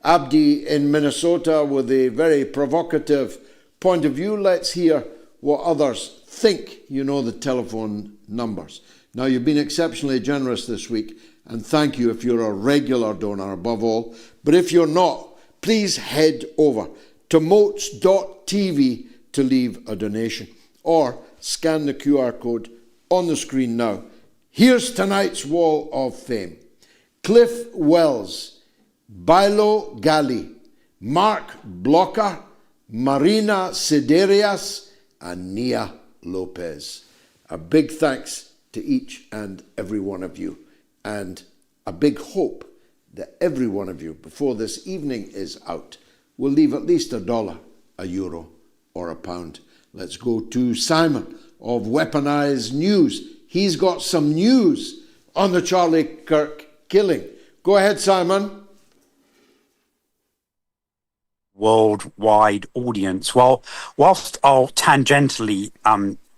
Abdi in Minnesota with a very provocative point of view. Let's hear what others think. You know the telephone numbers. Now, you've been exceptionally generous this week, and thank you if you're a regular donor above all. But if you're not, please head over to moats.tv to leave a donation, or scan the QR code on the screen now. Here's tonight's Wall of Fame. Cliff Wells, Bilo Gali, Mark Blocker, Marina Siderias, and Nia Lopez. A big thanks to each and every one of you, and a big hope that every one of you, before this evening is out, will leave at least $1, €1, or £1. Let's go to Simon of Weaponized News. He's got some news on the Charlie Kirk killing. Go ahead, Simon. Worldwide audience. Well, whilst I'll tangentially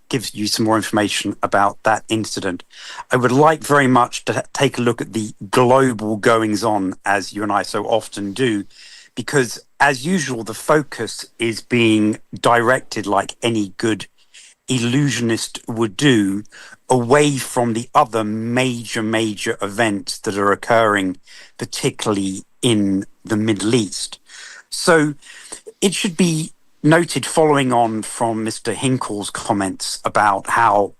give you some more information about that incident, I would like very much to take a look at the global goings on, as you and I so often do, because as usual, the focus is being directed, like any good illusionist would do, away from the other major events that are occurring, particularly in the Middle East. So it should be noted, following on from Mr. Hinkle's comments about how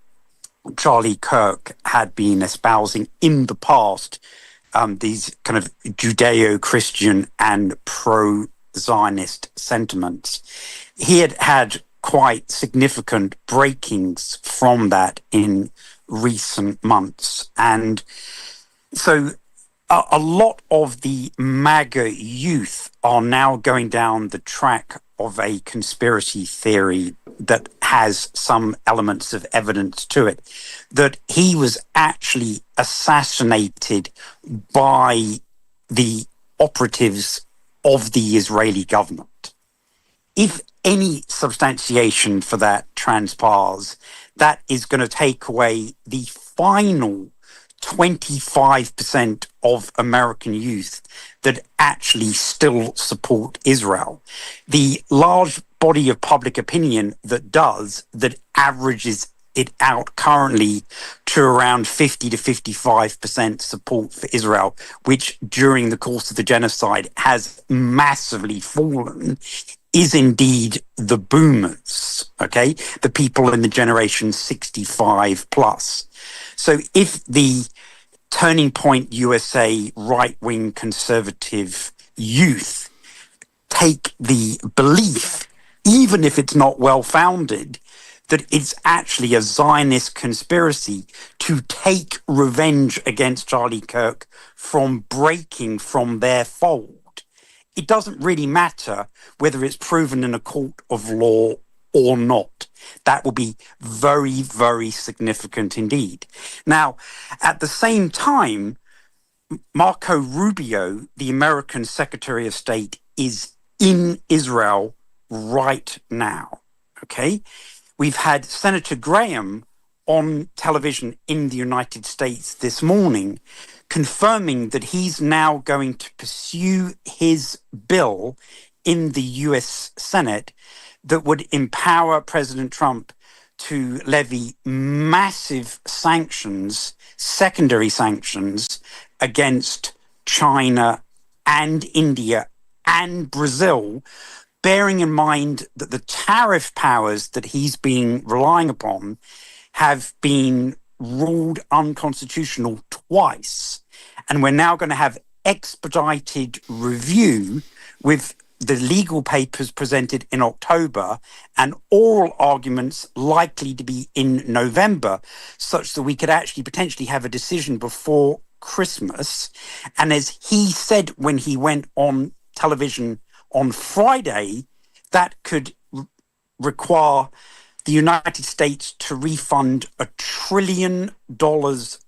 Charlie Kirk had been espousing in the past these kind of Judeo-Christian and pro-Zionist sentiments. He had quite significant breakings from that in recent months. And so a lot of the MAGA youth are now going down the track of a conspiracy theory that has some elements of evidence to it, that he was actually assassinated by the operatives of the Israeli government. If any substantiation for that transpires, that is going to take away the final 25% of American youth that actually still support Israel. The large body of public opinion that averages it out currently to around 50 to 55% support for Israel, which during the course of the genocide has massively fallen, is indeed the boomers, okay? The people in the generation 65 plus. So if the Turning Point USA right-wing conservative youth take the belief, even if it's not well-founded, that it's actually a Zionist conspiracy to take revenge against Charlie Kirk from breaking from their fold, it doesn't really matter whether it's proven in a court of law or not. That will be very, very significant indeed. Now, at the same time, Marco the American Secretary of State, is in Israel right now, okay? We've had Senator Graham on television in the United States this morning confirming that he's now going to pursue his bill in the US Senate that would empower President Trump to levy massive sanctions, secondary sanctions, against China and India and Brazil, bearing in mind that the tariff powers that he's been relying upon have been ruled unconstitutional twice. And we're now going to have expedited review with the legal papers presented in October and oral arguments likely to be in November, such that we could actually potentially have a decision before Christmas. And as he said when he went on television on Friday, that could require the United States to refund $1 trillion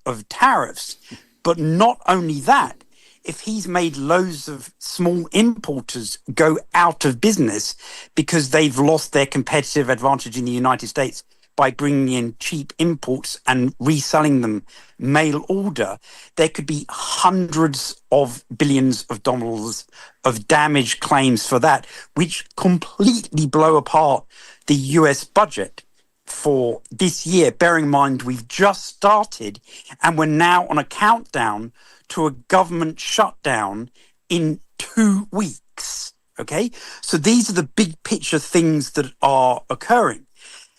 of tariffs. But not only that, if he's made loads of small importers go out of business because they've lost their competitive advantage in the United States by bringing in cheap imports and reselling them mail order, there could be hundreds of billions of dollars of damage claims for that, which completely blow apart the US budget for this year. Bearing in mind, we've just started and we're now on a countdown to a government shutdown in 2 weeks. Okay, so these are the big picture things that are occurring.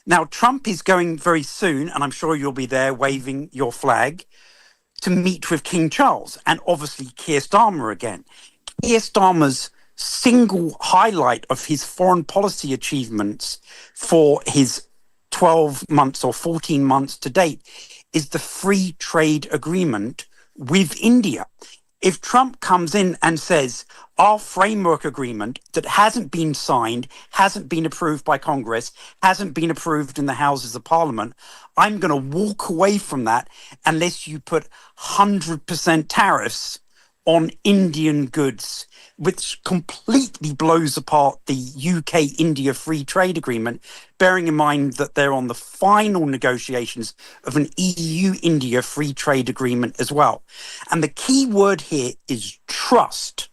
Now, Trump is going very soon, and I'm sure you'll be there waving your flag, to meet with King Charles and obviously Keir Starmer again. Keir Starmer's single highlight of his foreign policy achievements for his 12 months or 14 months to date is the free trade agreement with India. If Trump comes in and says, our framework agreement that hasn't been signed, hasn't been approved by Congress, hasn't been approved in the Houses of Parliament, I'm going to walk away from that unless you put 100% tariffs on Indian goods, which completely blows apart the UK-India free trade agreement, bearing in mind that they're on the final negotiations of an EU-India free trade agreement as well. And the key word here is trust.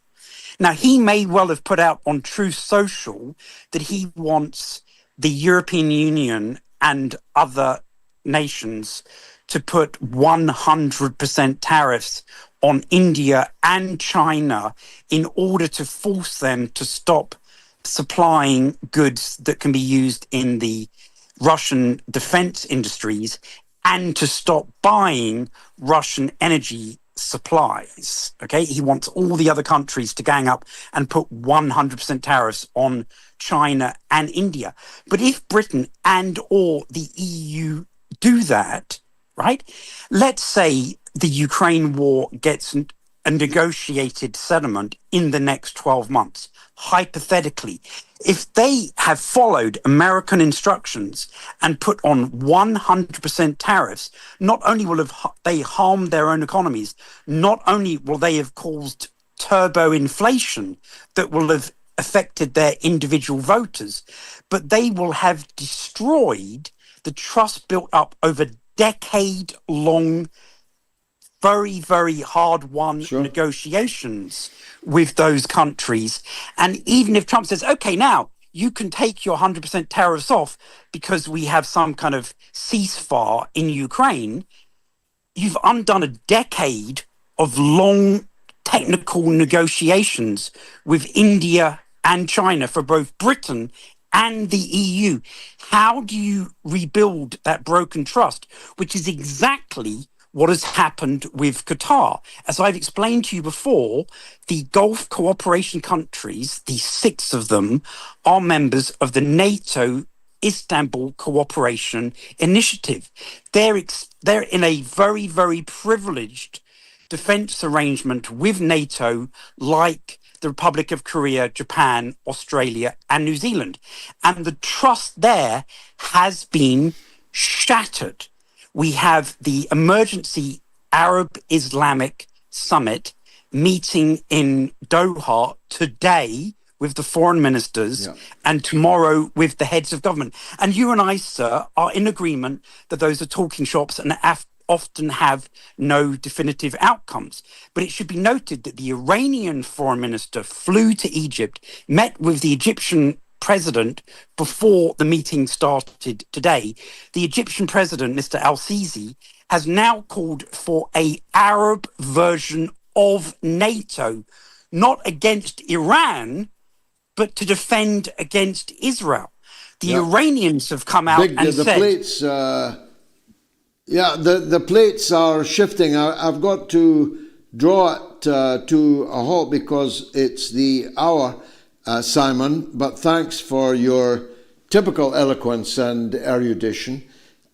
Now, he may well have put out on Truth Social that he wants the European Union and other nations to put 100% tariffs on India and China in order to force them to stop supplying goods that can be used in the Russian defense industries and to stop buying Russian energy supplies. Okay, he wants all the other countries to gang up and put 100% tariffs on China and India. But if Britain and or the EU do that, right, let's say the Ukraine war gets a negotiated settlement in the next 12 months, hypothetically, if they have followed American instructions and put on 100% tariffs, not only will they harm their own economies, not only will they have caused turbo inflation that will have affected their individual voters, but they will have destroyed the trust built up over decade-long, very, very hard-won negotiations with those countries. And even if Trump says, okay, now you can take your 100% tariffs off because we have some kind of ceasefire in Ukraine. You've undone a decade of long technical negotiations with India and China for both Britain and the EU. How do you rebuild that broken trust, which is exactly what has happened with Qatar? As I've explained to you before, the Gulf cooperation countries, the 6 of them, are members of the NATO Istanbul Cooperation Initiative. They're in a very, very privileged defense arrangement with NATO, like the Republic of Korea, Japan, Australia, and New Zealand. And the trust there has been shattered. We have the Emergency Arab Islamic Summit meeting in Doha today with the foreign ministers, and tomorrow with the heads of government. And you and I, sir, are in agreement that those are talking shops and often have no definitive outcomes. But it should be noted that the Iranian foreign minister flew to Egypt, met with the Egyptian president before the meeting started today. The Egyptian president, Mr. Al-Sisi, has now called for an Arab version of NATO, not against Iran, but to defend against Israel. The Iranians have come out and said... Plates, the plates are shifting. I've got to draw it to a halt because it's the hour, Simon, but thanks for your typical eloquence and erudition.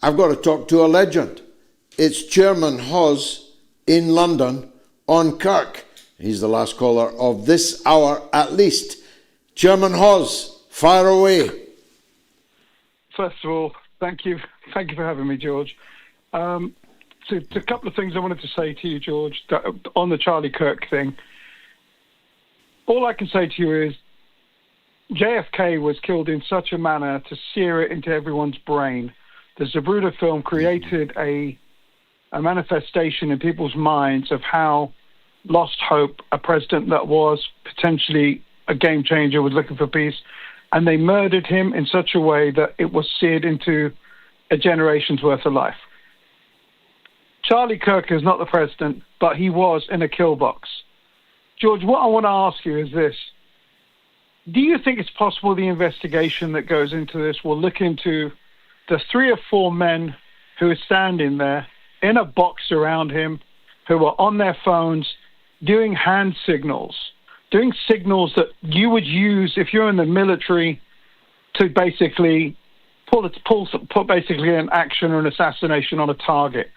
I've got to talk to a legend. It's Chairman Hawes in London on Kirk. He's the last caller of this hour at least. Chairman Hawes, fire away. First of all, thank you for having me, George. So a couple of things I wanted to say to you, George, on the Charlie Kirk thing. All I can say to you is JFK was killed in such a manner to sear it into everyone's brain. The Zabruta film created a manifestation in people's minds of how lost hope a president that was potentially a game changer was looking for peace, and they murdered him in such a way that it was seared into a generation's worth of life. Charlie Kirk is not the president, but he was in a kill box. George, what I want to ask you is this. Do you think it's possible the investigation that goes into this will look into the 3 or 4 men who are standing there in a box around him, who are on their phones doing hand signals, doing signals that you would use if you're in the military to basically put basically an action or an assassination on a target?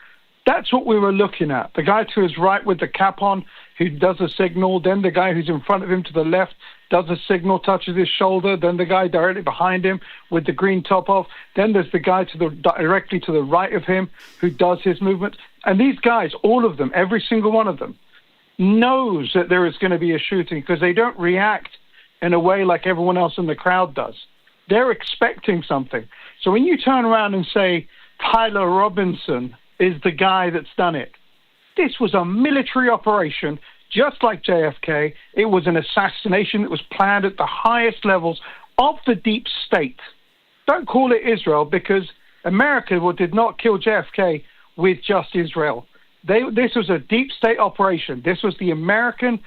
That's what we were looking at. The guy to his right with the cap on who does a signal, then the guy who's in front of him to the left does a signal, touches his shoulder, then the guy directly behind him with the green top off, then there's the guy directly to the right of him who does his movements. And these guys, all of them, every single one of them, knows that there is going to be a shooting because they don't react in a way like everyone else in the crowd does. They're expecting something. So when you turn around and say Tyler Robinson is the guy that's done it, this was a military operation just like JFK. It was an assassination that was planned at the highest levels of the deep state. Don't call it Israel, because America did not kill JFK with just Israel. This was a deep state operation. This was the American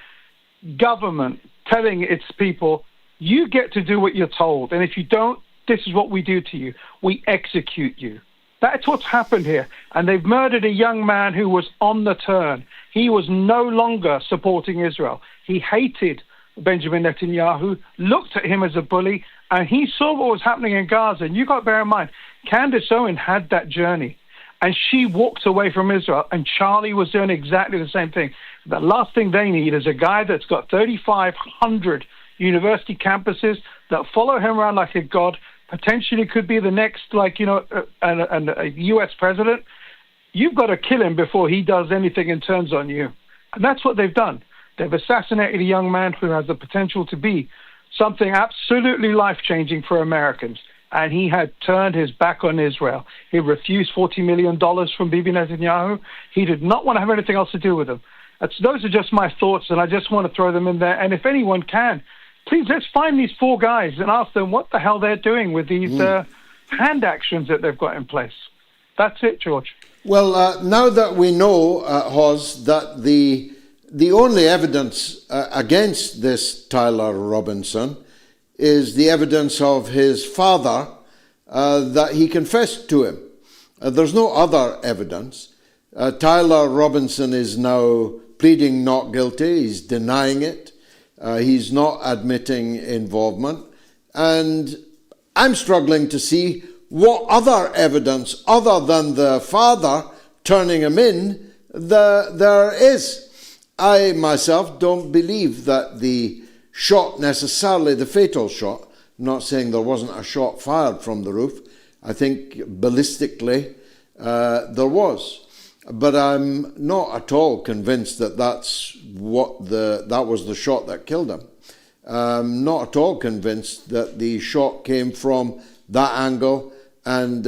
government telling its people, you get to do what you're told. And if you don't, this is what we do to you. We execute you. That's what's happened here. And they've murdered a young man who was on the turn. He was no longer supporting Israel. He hated Benjamin Netanyahu, looked at him as a bully, and he saw what was happening in Gaza. And you got to bear in mind, Candaceowens had that journey, and she walked away from Israel, and Charlie was doing exactly the same thing. The last thing they need is a guy that's got 3,500 university campuses that follow him around like a god, potentially could be the next, a U.S. president. You've got to kill him before he does anything and turns on you. And that's what they've done. They've assassinated a young man who has the potential to be something absolutely life-changing for Americans. And he had turned his back on Israel. He refused $40 million from Bibi Netanyahu. He did not want to have anything else to do with him. Those are just my thoughts, and I just want to throw them in there. And if anyone can please let's find these 4 guys and ask them what the hell they're doing with these hand actions that they've got in place. That's it, George. Well, now that we know, Hoz, that the only evidence against this Tyler Robinson is the evidence of his father that he confessed to him. There's no other evidence. Tyler Robinson is now pleading not guilty. He's denying it. He's not admitting involvement. And I'm struggling to see what other evidence, other than the father turning him in, there is. I myself don't believe that the shot necessarily, the fatal shot, I'm not saying there wasn't a shot fired from the roof. I think ballistically there was. But I'm not at all convinced that that was the shot that killed him. I'm not at all convinced that the shot came from that angle and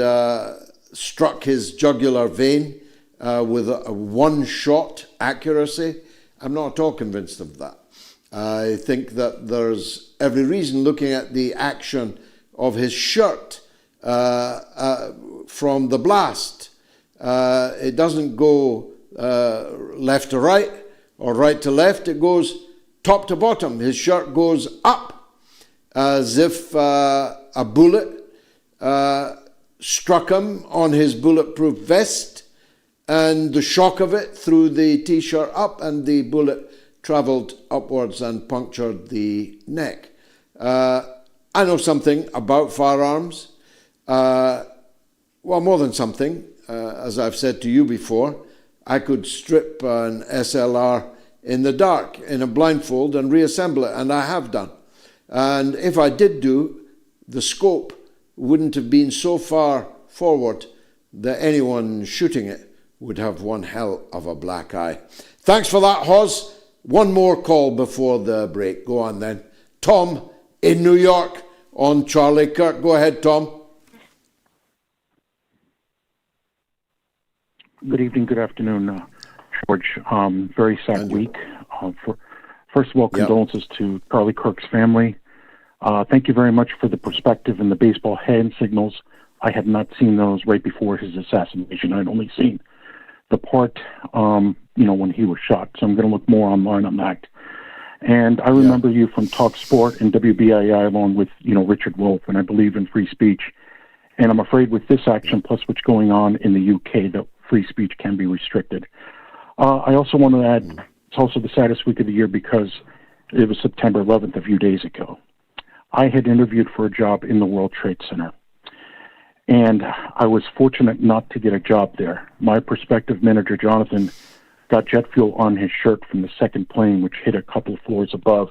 struck his jugular vein with a one-shot accuracy. I'm not at all convinced of that. I think that there's every reason, looking at the action of his shirt from the blast. It doesn't go left to right or right to left. It goes top to bottom. His shirt goes up as if a bullet struck him on his bulletproof vest, and the shock of it threw the t-shirt up, and the bullet travelled upwards and punctured the neck. I know something about firearms. Well, more than something. As I've said to you before, I could strip an SLR in the dark in a blindfold and reassemble it, and I have done. And if I did do, the scope wouldn't have been so far forward that anyone shooting it would have one hell of a black eye. Thanks for that, Hoz. One more call before the break. Go on then. Tom in New York on Charlie Kirk. Go ahead, Tom. Good evening, good afternoon, George. Very sad week. First of all, condolences to Charlie Kirk's family. Thank you very much for the perspective and the baseball hand signals. I had not seen those right before his assassination. I'd only seen the part, when he was shot. So I'm going to look more online on that. And I remember you from Talk Sport and WBII along with, Richard Wolff, and I believe in free speech. And I'm afraid with this action, plus what's going on in the UK, that free speech can be restricted. I also want to add, it's also the saddest week of the year because it was September 11th a few days ago. I had interviewed for a job in the World Trade Center, and I was fortunate not to get a job there. My prospective manager, Jonathan, got jet fuel on his shirt from the second plane, which hit a couple of floors above.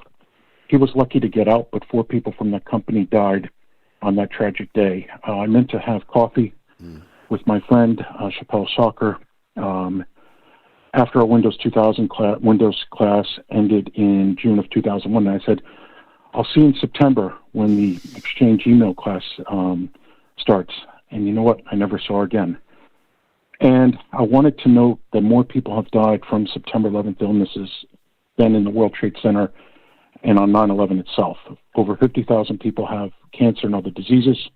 He was lucky to get out, but 4 people from that company died on that tragic day. I meant to have coffee with my friend, Chappelle Soccer, after our Windows class ended in June of 2001. And I said, I'll see you in September when the exchange email class starts. And you know what? I never saw her again. And I wanted to note that more people have died from September 11th illnesses than in the World Trade Center and on 9/11 itself. Over 50,000 people have cancer and other diseases.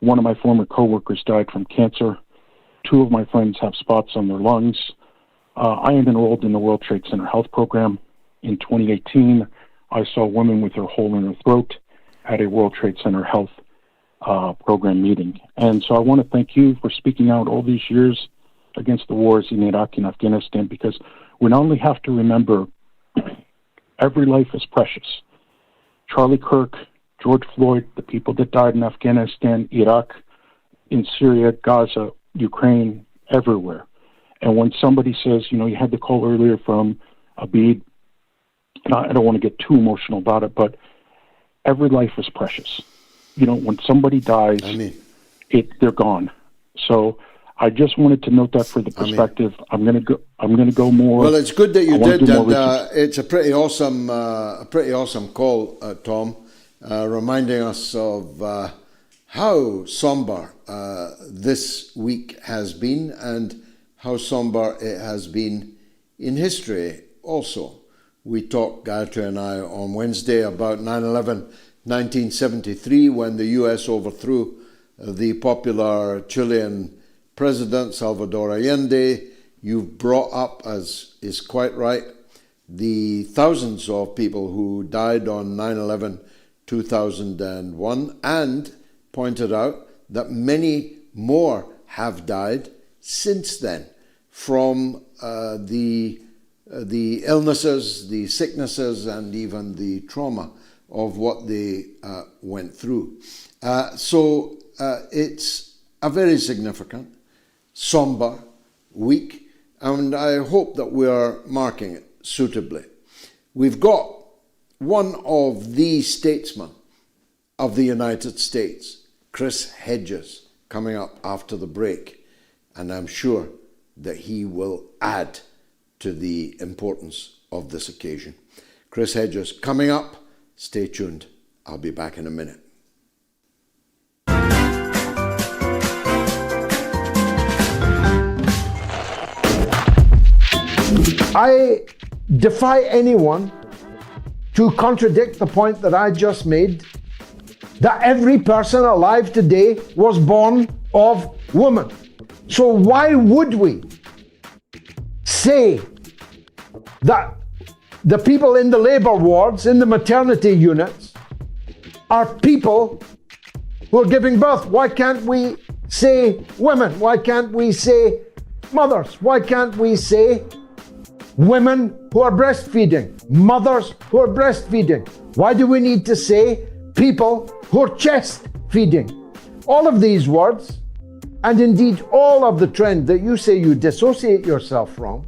One of my former coworkers died from cancer. 2 of my friends have spots on their lungs. I am enrolled in the World Trade Center Health Program. In 2018, I saw a woman with her hole in her throat at a World Trade Center Health Program meeting. And so I want to thank you for speaking out all these years against the wars in Iraq and Afghanistan, because we not only have to remember every life is precious. Charlie Kirk, George Floyd, the people that died in Afghanistan, Iraq, in Syria, Gaza, Ukraine, everywhere. And when somebody says, you had the call earlier from Abid, and I don't want to get too emotional about it, but every life is precious. When somebody dies, they're gone. So I just wanted to note that for the perspective. I'm going to go more. Well, it's good that you did, and it's a pretty awesome call, Tom, reminding us of how somber this week has been, and how somber it has been in history also. We talked, Gayatri and I, on Wednesday about 9/11, 1973, when the US overthrew the popular Chilean president, Salvador Allende. You've brought up, as is quite right, the thousands of people who died on 9/11, 2001, and pointed out that many more have died since then from the illnesses, the sicknesses, and even the trauma of what they went through. So it's a very significant, somber week, and I hope that we are marking it suitably. We've got one of the statesmen of the United States, Chris Hedges, coming up after the break, and I'm sure that he will add to the importance of this occasion. Chris Hedges coming up. Stay tuned. I'll be back in a minute. I defy anyone to contradict the point that I just made, that every person alive today was born of woman. So why would we say that the people in the labor wards, in the maternity units, are people who are giving birth? Why can't we say women? Why can't we say mothers? Why can't we say women who are breastfeeding, mothers who are breastfeeding? Why do we need to say people who are chest feeding? All of these words, and indeed all of the trend that you say you dissociate yourself from,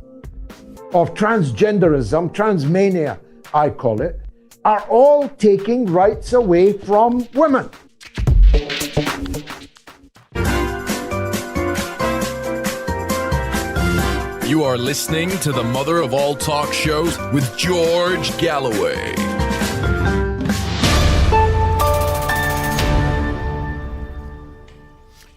of transgenderism, transmania, I call it, are all taking rights away from women. You are listening to the mother of all talk shows with George Galloway.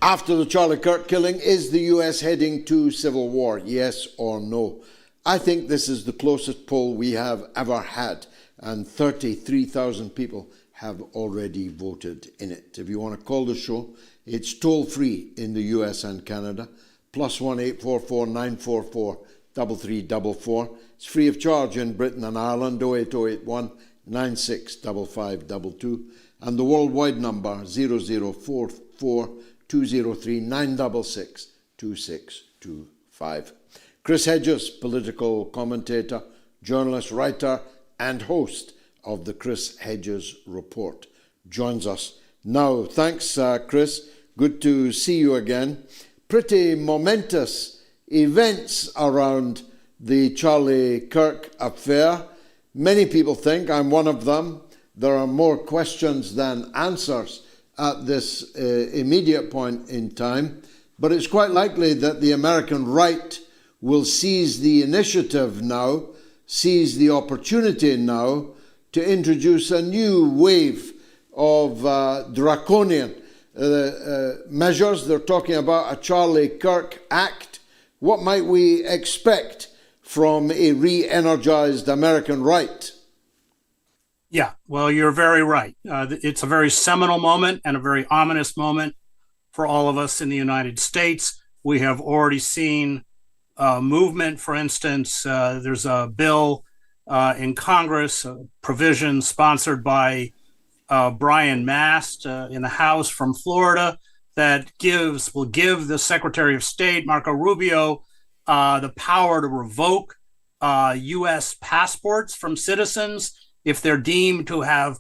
After the Charlie Kirk killing, is the US heading to civil war? Yes or no? I think this is the closest poll we have ever had, and 33,000 people have already voted in it. If you want to call the show, it's toll-free in the US and Canada, +1 844 944 3344. It's free of charge in Britain and Ireland, 08081 965522, and the worldwide number 0044 203 966 2625. Chris Hedges, political commentator, journalist, writer, and host of the Chris Hedges Report, joins us now. Thanks, Chris. Good to see you again. Pretty momentous events around the Charlie Kirk affair. Many people think, I'm one of them, there are more questions than answers at this immediate point in time, but it's quite likely that the American right will seize the initiative now, seize the opportunity now to introduce a new wave of draconian measures. They're talking about a Charlie Kirk Act. What might we expect from a re-energized American right? Yeah, well, you're very right. It's a very seminal moment and a very ominous moment for all of us in the United States. We have already seen movement. For instance, there's a bill in Congress, a provision sponsored by Brian Mast in the House from Florida that will give the Secretary of State, marcorubio, the power to revoke U.S. passports from citizens if they're deemed to have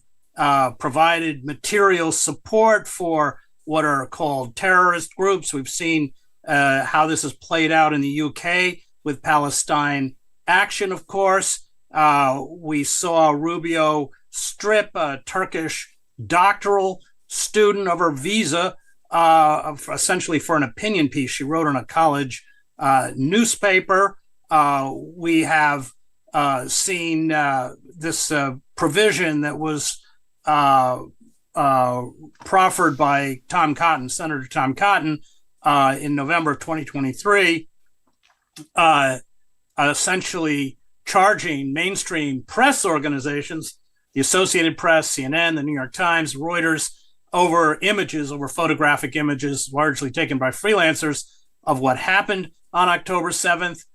provided material support for what are called terrorist groups. We've seen how this has played out in the UK with Palestine Action, of course. We saw Rubio strip a Turkish doctoral student of her visa, essentially for an opinion piece she wrote in a college newspaper. We have seen this provision that was proffered by Tom Cotton, Senator Tom Cotton, in November of 2023, essentially charging mainstream press organizations, the Associated Press, CNN, the New York Times, Reuters, over photographic images, largely taken by freelancers, of what happened on October 7th.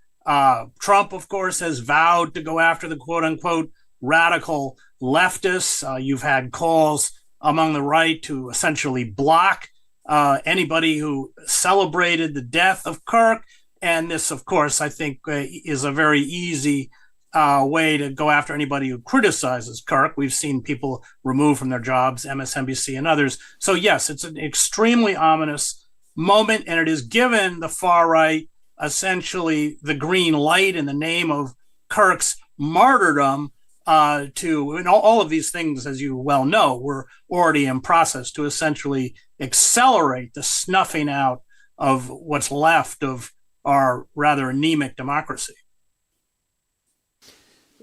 Trump, of course, has vowed to go after the quote-unquote radical leftists. You've had calls among the right to essentially block anybody who celebrated the death of Kirk. And this, of course, I think is a very easy way to go after anybody who criticizes Kirk. We've seen people removed from their jobs, MSNBC and others. So, yes, it's an extremely ominous moment, and it has given the far right essentially the green light in the name of Kirk's martyrdom and all of these things, as you well know, were already in process to essentially accelerate the snuffing out of what's left of our rather anemic democracy.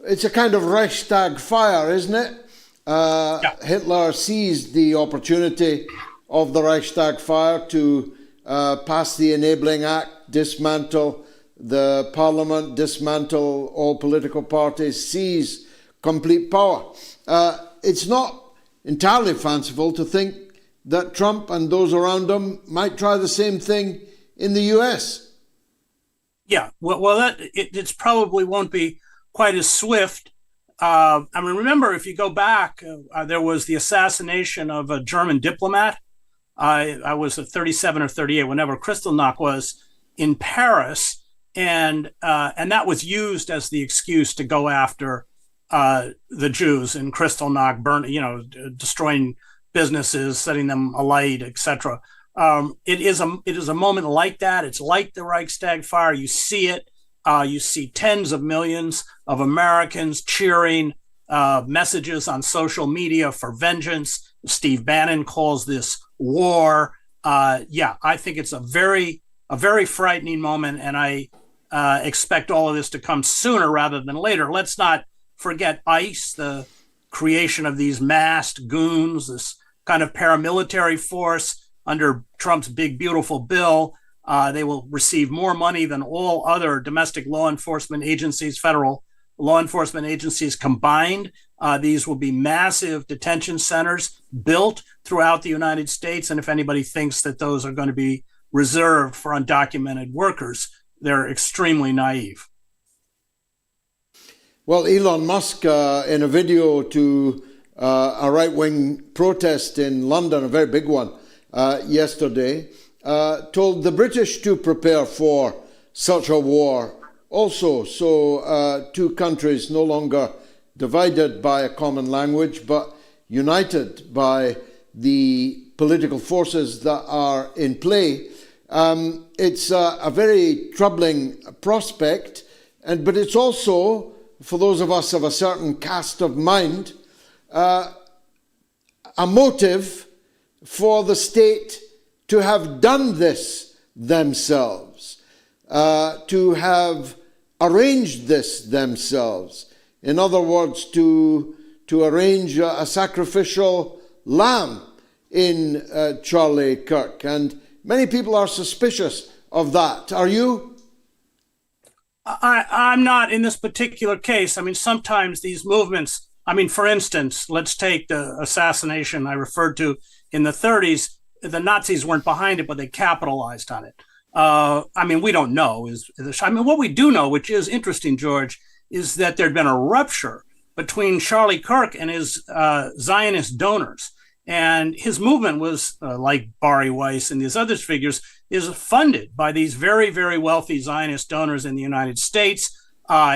It's a kind of Reichstag fire, isn't it? Yeah. Hitler seized the opportunity of the Reichstag fire to pass the Enabling Act, dismantle the parliament, dismantle all political parties, seize complete power. It's not entirely fanciful to think that Trump and those around him might try the same thing in the US. Yeah, well, it's probably won't be quite as swift. I mean, remember, if you go back, there was the assassination of a German diplomat. I was at 37 or 38, whenever Kristallnacht was in Paris, and that was used as the excuse to go after the Jews in Kristallnacht, destroying businesses, setting them alight, etc. It is a moment like that. It's like the Reichstag fire. You see it. You see tens of millions of Americans cheering, messages on social media for vengeance. Steve Bannon calls this war. I think it's a very frightening moment, and I expect all of this to come sooner rather than later. Let's not forget ICE, the creation of these masked goons, this kind of paramilitary force under Trump's big, beautiful bill. They will receive more money than all other domestic law enforcement agencies, federal law enforcement agencies combined. These will be massive detention centers built throughout the United States. And if anybody thinks that those are going to be reserved for undocumented workers, they're extremely naive. Well, Elon Musk, in a video to a right-wing protest in London, a very big one, yesterday, told the British to prepare for such a war also. So two countries no longer divided by a common language, but united by the political forces that are in play. It's a very troubling prospect, but it's also, for those of us of a certain cast of mind, a motive for the state to have done this themselves, to have arranged this themselves. In other words, to arrange a sacrificial lamb in Charlie Kirk. And many people are suspicious of that. Are you? I'm not in this particular case. I mean, sometimes these movements, for instance, let's take the assassination I referred to in the 30s. The Nazis weren't behind it, but they capitalized on it. We don't know. What we do know, which is interesting, George, is that there'd been a rupture between Charlie Kirk and his Zionist donors. And his movement was, like Bari Weiss and these other figures, is funded by these very, very wealthy Zionist donors in the United States.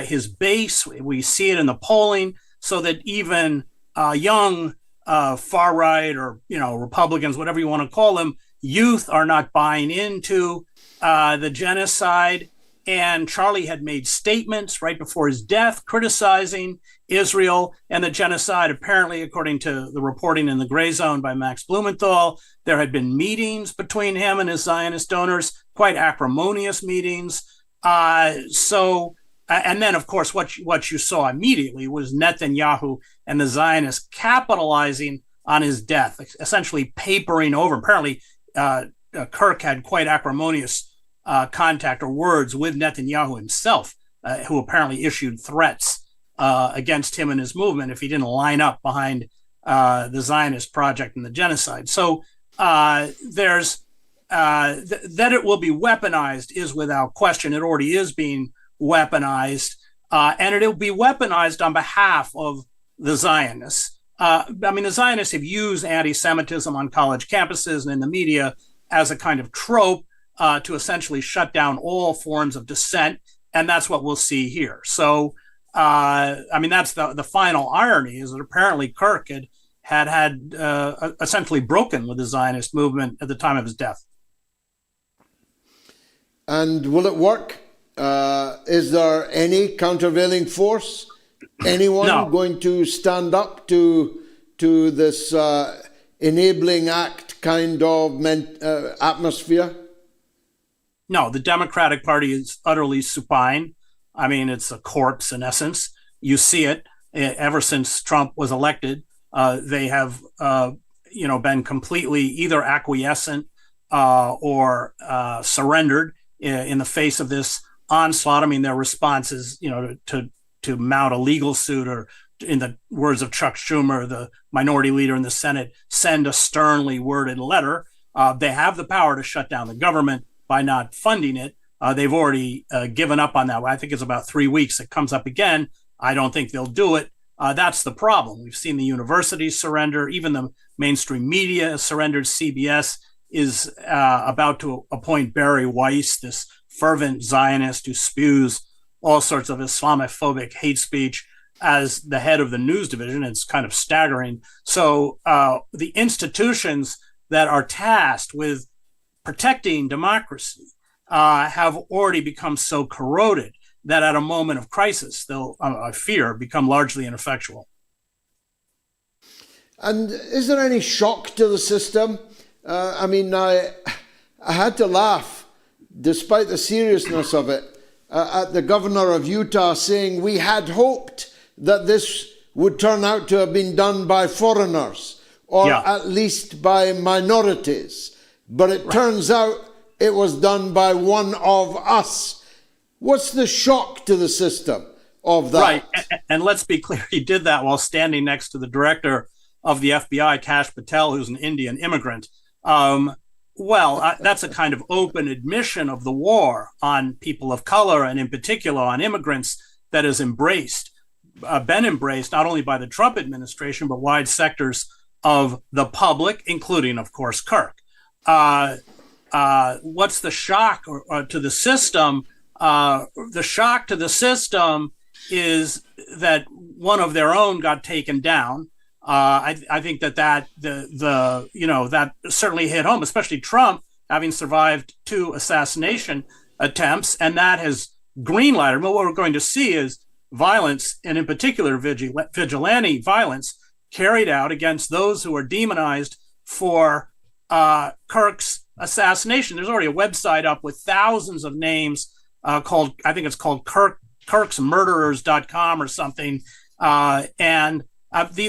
His base, we see it in the polling, so that even young far right or Republicans, whatever you want to call them, youth are not buying into the genocide. And Charlie had made statements right before his death criticizing Israel and the genocide. Apparently, according to the reporting in the Gray Zone by Max Blumenthal, there had been meetings between him and his Zionist donors, quite acrimonious meetings. And then, of course, what you saw immediately was Netanyahu and the Zionists capitalizing on his death, essentially papering over. Apparently, Kirk had quite acrimonious contact or words with Netanyahu himself who apparently issued threats against him and his movement if he didn't line up behind the Zionist project and the genocide. So there's that it will be weaponized is without question. It already is being weaponized, and it will be weaponized on behalf of the Zionists. The Zionists have used anti-Semitism on college campuses and in the media as a kind of trope to essentially shut down all forms of dissent, and that's what we'll see here. So, that's the final irony, is that apparently Kirk had essentially broken with the Zionist movement at the time of his death. And will it work? Is there any countervailing force? Anyone going to stand up to this enabling act kind of atmosphere? No, the Democratic Party is utterly supine. It's a corpse in essence. You see it ever since Trump was elected. They have, been completely either acquiescent or surrendered in the face of this onslaught. Their response is, to mount a legal suit, or in the words of Chuck Schumer, the minority leader in the Senate, send a sternly worded letter. They have the power to shut down the government by not funding it. They've already given up on that. I think it's about 3 weeks. It comes up again. I don't think they'll do it. That's the problem. We've seen the universities surrender. Even the mainstream media has surrendered. CBS is about to appoint Barry Weiss, this fervent Zionist who spews all sorts of Islamophobic hate speech, as the head of the news division. It's kind of staggering. So the institutions that are tasked with protecting democracy have already become so corroded that at a moment of crisis, they'll, I fear, become largely ineffectual. And is there any shock to the system? I had to laugh, despite the seriousness of it, at the governor of Utah saying we had hoped that this would turn out to have been done by foreigners, or at least by minorities. But it turns out it was done by one of us. What's the shock to the system of that? Right, and let's be clear, he did that while standing next to the director of the FBI, Kash Patel, who's an Indian immigrant. That's a kind of open admission of the war on people of color, and in particular on immigrants, that has been embraced not only by the Trump administration, but wide sectors of the public, including, of course, Kirk. What's the shock to the system? The shock to the system is that one of their own got taken down. I think that certainly hit home, especially Trump having survived 2 assassination attempts, and that has greenlighted. But what we're going to see is violence, and in particular vigilante violence, carried out against those who are demonized for Kirk's assassination. There's already a website up with thousands of names called kirksmurderers.com or something,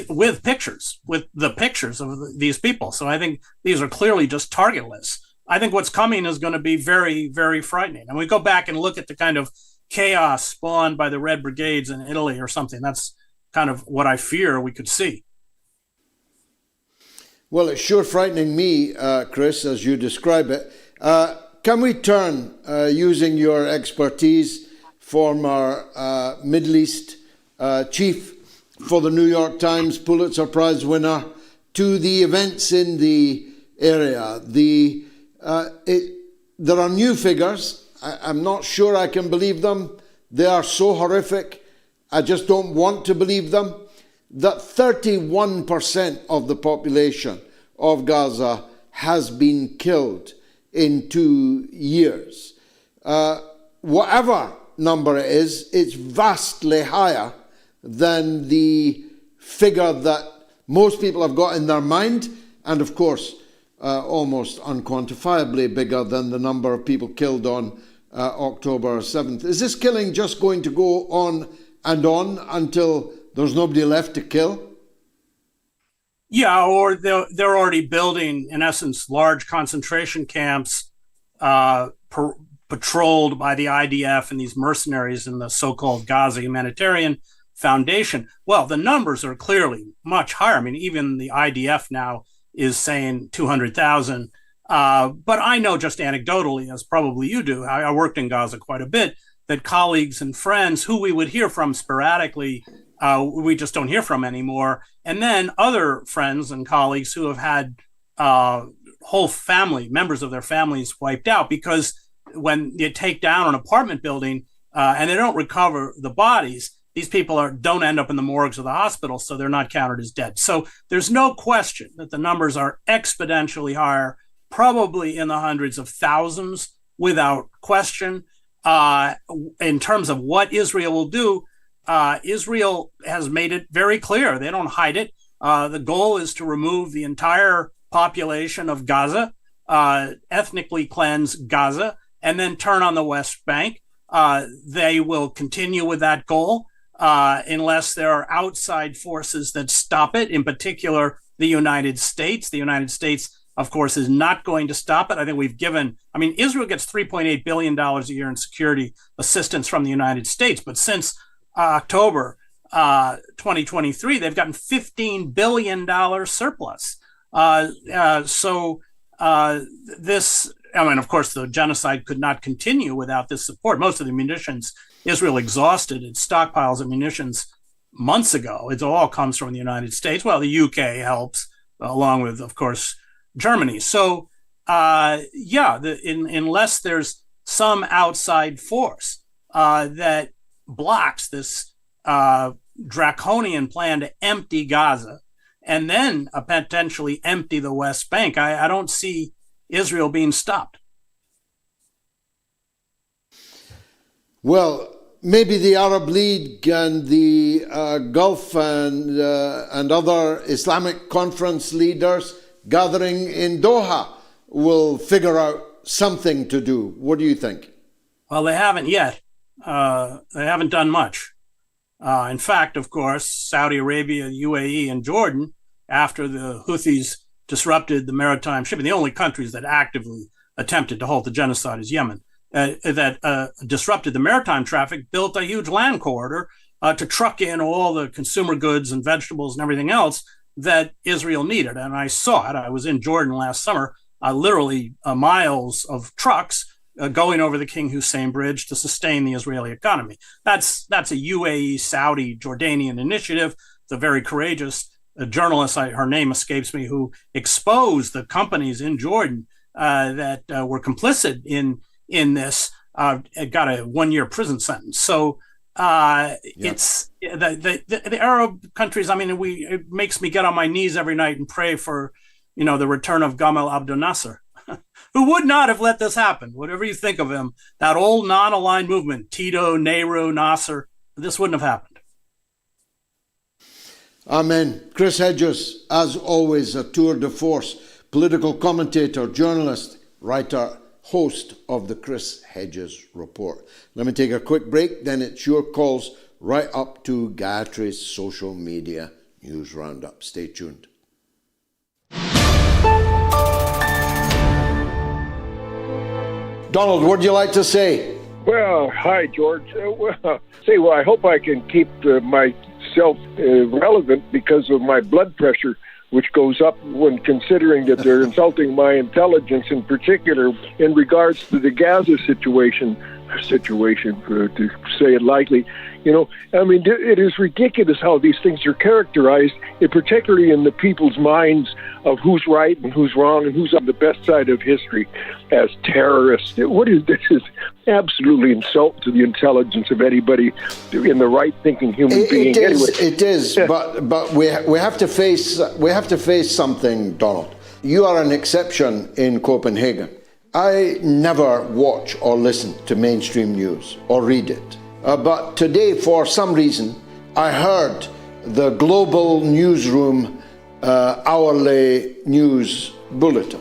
with the pictures of these people. So I think these are clearly just target lists. I think what's coming is going to be very, very frightening. And we go back and look at the kind of chaos spawned by the Red Brigades in Italy or something. That's kind of what I fear we could see. Well, it's sure frightening me, Chris, as you describe it. Can we turn, using your expertise, former Middle East chief for the New York Times Pulitzer Prize winner, to the events in the area? There are new figures. I'm not sure I can believe them. They are so horrific. I just don't want to believe them. That 31% of the population of Gaza has been killed in 2 years. Whatever number it is, it's vastly higher than the figure that most people have got in their mind, and of course, almost unquantifiably bigger than the number of people killed on October 7th. Is this killing just going to go on and on until there's nobody left to kill? Yeah, or they're already building, in essence, large concentration camps patrolled by the IDF and these mercenaries in the so-called Gaza Humanitarian Foundation. Well, the numbers are clearly much higher. I mean, even the IDF now is saying 200,000. But I know just anecdotally, as probably you do, I worked in Gaza quite a bit, that colleagues and friends who we would hear from sporadically, we just don't hear from anymore. And then other friends and colleagues who have had whole family, members of their families wiped out, because when you take down an apartment building and they don't recover the bodies, these people don't end up in the morgues of the hospital, so they're not counted as dead. So there's no question that the numbers are exponentially higher, probably in the hundreds of thousands, without question. In terms of what Israel will do, Israel has made it very clear. They don't hide it. The goal is to remove the entire population of Gaza, ethnically cleanse Gaza, and then turn on the West Bank. They will continue with that goal unless there are outside forces that stop it, in particular, the United States. The United States, of course, is not going to stop it. I think Israel gets $3.8 billion a year in security assistance from the United States. But since October 2023, they've gotten $15 billion surplus. Of course, the genocide could not continue without this support. Most of the munitions, Israel exhausted its stockpiles of munitions months ago. It all comes from the United States. Well, the UK helps, along with, of course, Germany. So, unless there's some outside force that blocks this draconian plan to empty Gaza and then potentially empty the West Bank, I don't see Israel being stopped. Well, maybe the Arab League and the Gulf and other Islamic conference leaders gathering in Doha will figure out something to do. What do you think? Well, they haven't yet. They haven't done much. In fact, of course, Saudi Arabia, UAE, and Jordan, after the Houthis disrupted the maritime shipping, the only countries that actively attempted to halt the genocide is Yemen, that disrupted the maritime traffic, built a huge land corridor to truck in all the consumer goods and vegetables and everything else that Israel needed. And I saw it. I was in Jordan last summer, literally miles of trucks going over the King Hussein Bridge to sustain the Israeli economy. That's a UAE, Saudi, Jordanian initiative. It's a very courageous journalist, her name escapes me, who exposed the companies in Jordan that were complicit in this, got a 1-year prison sentence. So it's the Arab countries. It makes me get on my knees every night and pray for, the return of Gamal Abdel Nasser, who would not have let this happen. Whatever you think of him, that old non-aligned movement, Tito, Nehru, Nasser, this wouldn't have happened. Amen. Chris Hedges, as always, a tour de force, political commentator, journalist, writer, host of the Chris Hedges Report. Let me take a quick break, then it's your calls right up to Gayatri's social media news roundup. Stay tuned. Donald, what would you like to say? Well, hi, George. I hope I can keep myself relevant because of my blood pressure, which goes up when considering that they're insulting my intelligence, in particular in regards to the Gaza situation, to say it lightly. It is ridiculous how these things are characterized, particularly in the people's minds of who's right and who's wrong and who's on the best side of history, as terrorists. This is absolutely insult to the intelligence of anybody in the right-thinking human being. It is, yeah. but we have to face something, Donald. You are an exception in Copenhagen. I never watch or listen to mainstream news or read it. But today, for some reason, I heard the Global Newsroom hourly news bulletin.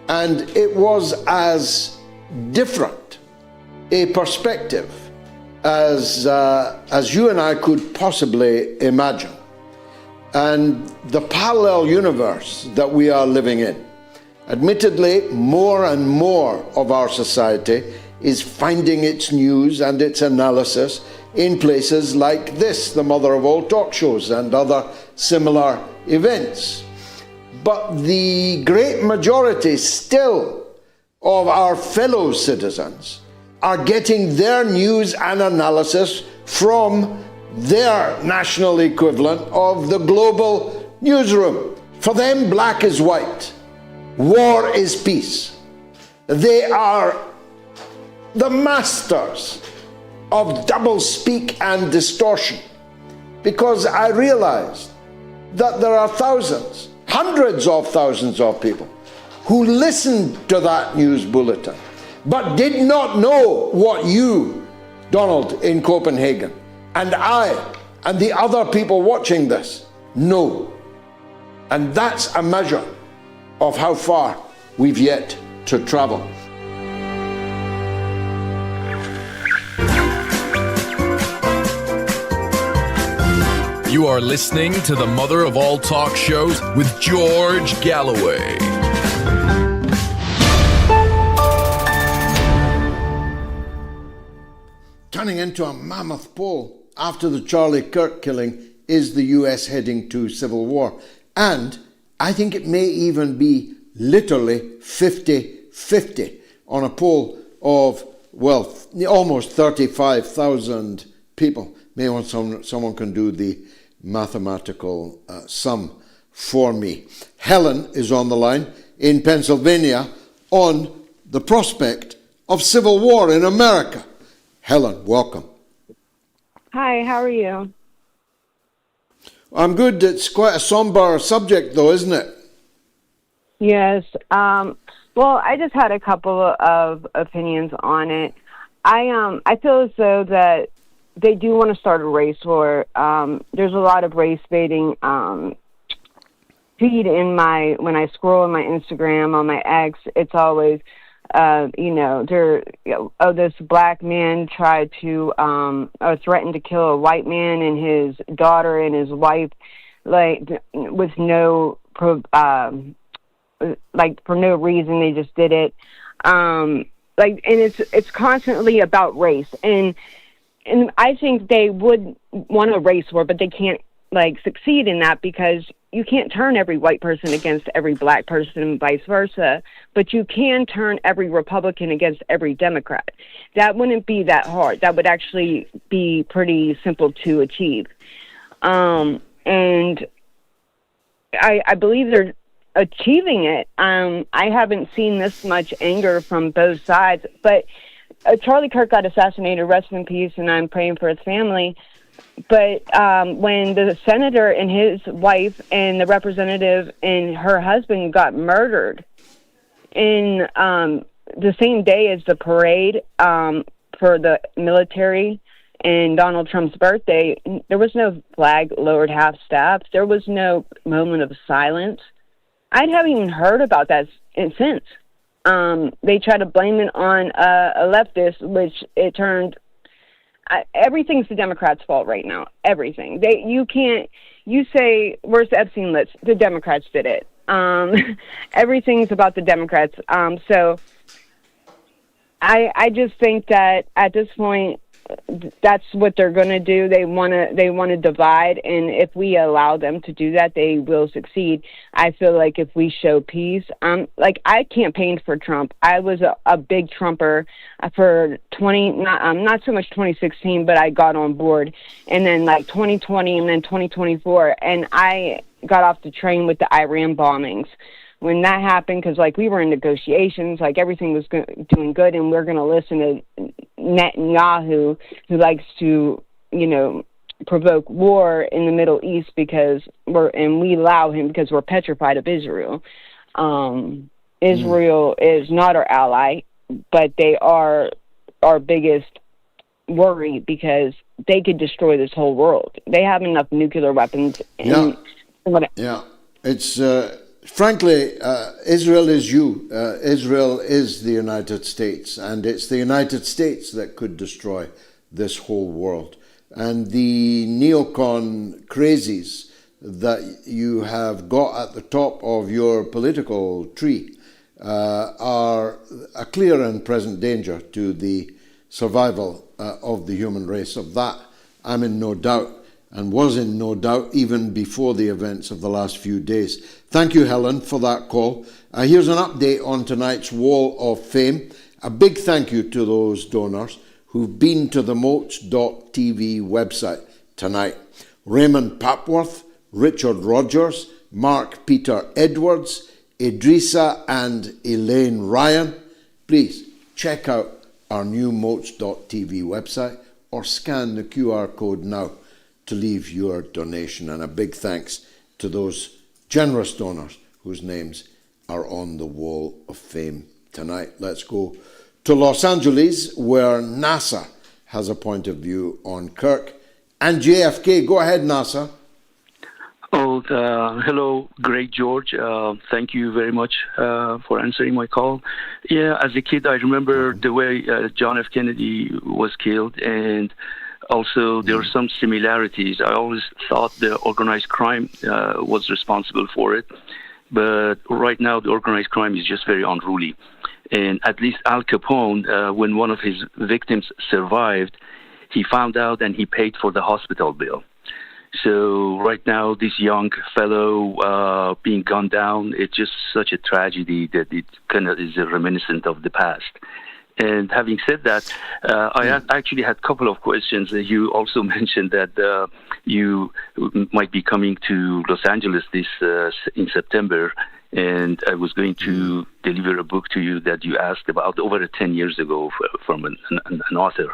And it was as different a perspective as you and I could possibly imagine. And the parallel universe that we are living in. Admittedly, more and more of our society is finding its news and its analysis in places like this, the mother of all talk shows, and other similar events. But the great majority still of our fellow citizens are getting their news and analysis from their national equivalent of the global newsroom. For them, black is white. War is peace. They are the masters of doublespeak and distortion, because I realized that there are thousands, hundreds of thousands of people who listened to that news bulletin but did not know what you, Donald, in Copenhagen, and I, and the other people watching this know. And that's a measure of how far we've yet to travel. You are listening to the mother of all talk shows with George Galloway. Turning into a mammoth poll after the Charlie Kirk killing, is the US heading to civil war? And I think it may even be literally 50-50 on a poll of, well, almost 35,000 people. Maybe someone can do the mathematical sum for me. Helen is on the line in Pennsylvania on the prospect of civil war in America. Helen, welcome. Hi, how are you? I'm good. It's quite a somber subject, though, isn't it? Yes. Well, I just had a couple of opinions on it. I feel as though that they do want to start a race war. There's a lot of race baiting feed when I scroll in my Instagram on my X. It's always this black man tried to or threatened to kill a white man and his daughter and his wife, like with no for no reason. They just did it. And it's constantly about race, and I think they would want a race war, but they can't succeed in that because you can't turn every white person against every black person and vice versa, but you can turn every Republican against every Democrat. That wouldn't be that hard. That would actually be pretty simple to achieve. And I believe they're achieving it. I haven't seen this much anger from both sides, but Charlie Kirk got assassinated, rest in peace, and I'm praying for his family. But when the senator and his wife and the representative and her husband got murdered in the same day as the parade for the military and Donald Trump's birthday, there was no flag lowered half-staff. There was no moment of silence. I haven't even heard about that since. They tried to blame it on a leftist, which it turned... everything's the Democrats' fault right now. Everything. You say, where's the Epstein list? The Democrats did it. Everything's about the Democrats. So I just think that at this point, that's what they're going to do. They want to divide, and if we allow them to do that, they will succeed. I feel like if we show peace, I campaigned for Trump. I was a big Trumper for not so much 2016, but I got on board, and then 2020 and then 2024, and I got off the train with the Iran bombings. When that happened, because we were in negotiations, everything was doing good, and we're going to listen to Netanyahu, who likes to, provoke war in the Middle East we allow him because we're petrified of Israel. Israel is not our ally, but they are our biggest worry because they could destroy this whole world. They have enough nuclear weapons. It's... Frankly, Israel is you. Israel is the United States, and it's the United States that could destroy this whole world. And the neocon crazies that you have got at the top of your political tree are a clear and present danger to the survival of the human race. Of that, I'm in no doubt, and was in no doubt even before the events of the last few days. Thank you, Helen, for that call. Here's an update on tonight's Wall of Fame. A big thank you to those donors who've been to the MOATS.tv website tonight. Raymond Papworth, Richard Rogers, Mark Peter Edwards, Idrissa and Elaine Ryan. Please check out our new MOATS.tv website or scan the QR code now to leave your donation. And a big thanks to those generous donors whose names are on the Wall of Fame tonight. Let's go to Los Angeles, where NASA has a point of view on Kirk and JFK. Go ahead, NASA. Oh, hello, great George. Thank you very much for answering my call. Yeah, as a kid, I remember the way John F. Kennedy was killed, and also there were some similarities. I always thought the organized crime was responsible for it, but right now the organized crime is just very unruly. And at least Al Capone, when one of his victims survived, he found out and he paid for the hospital bill. So right now, this young fellow being gunned down, it's just such a tragedy that it kind of is reminiscent of the past. And having said that, I actually had a couple of questions. You also mentioned that you might be coming to Los Angeles in September, and I was going to deliver a book to you that you asked about over 10 years ago from an author.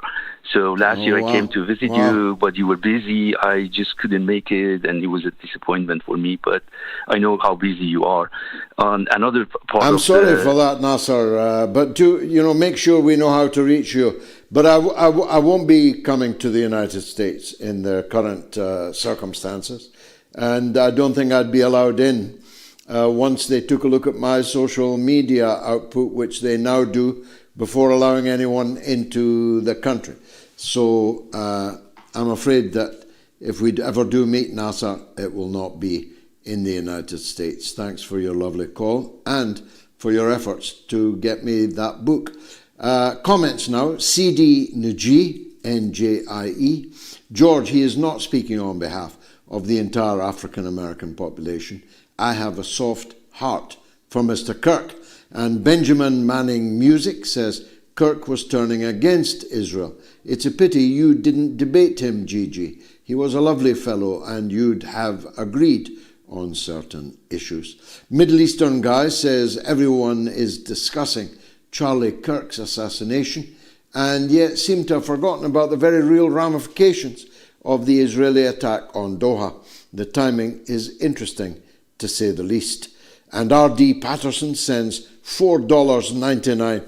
So last year I came to visit you, but you were busy. I just couldn't make it, and it was a disappointment for me, but I know how busy you are. Another part I'm sorry for that, Nasser, but to make sure we know how to reach you. But I won't be coming to the United States in the current circumstances, and I don't think I'd be allowed in once they took a look at my social media output, which they now do before allowing anyone into the country. So I'm afraid that if we ever do meet NASA, it will not be in the United States. Thanks for your lovely call and for your efforts to get me that book. Comments now. CD Njie, Njie. George, he is not speaking on behalf of the entire African American population. I have a soft heart for Mr. Kirk. And Benjamin Manning Music says, Kirk was turning against Israel. It's a pity you didn't debate him, Gigi. He was a lovely fellow and you'd have agreed on certain issues. Middle Eastern guy says everyone is discussing Charlie Kirk's assassination and yet seem to have forgotten about the very real ramifications of the Israeli attack on Doha. The timing is interesting, to say the least. And R.D. Patterson sends $4.99.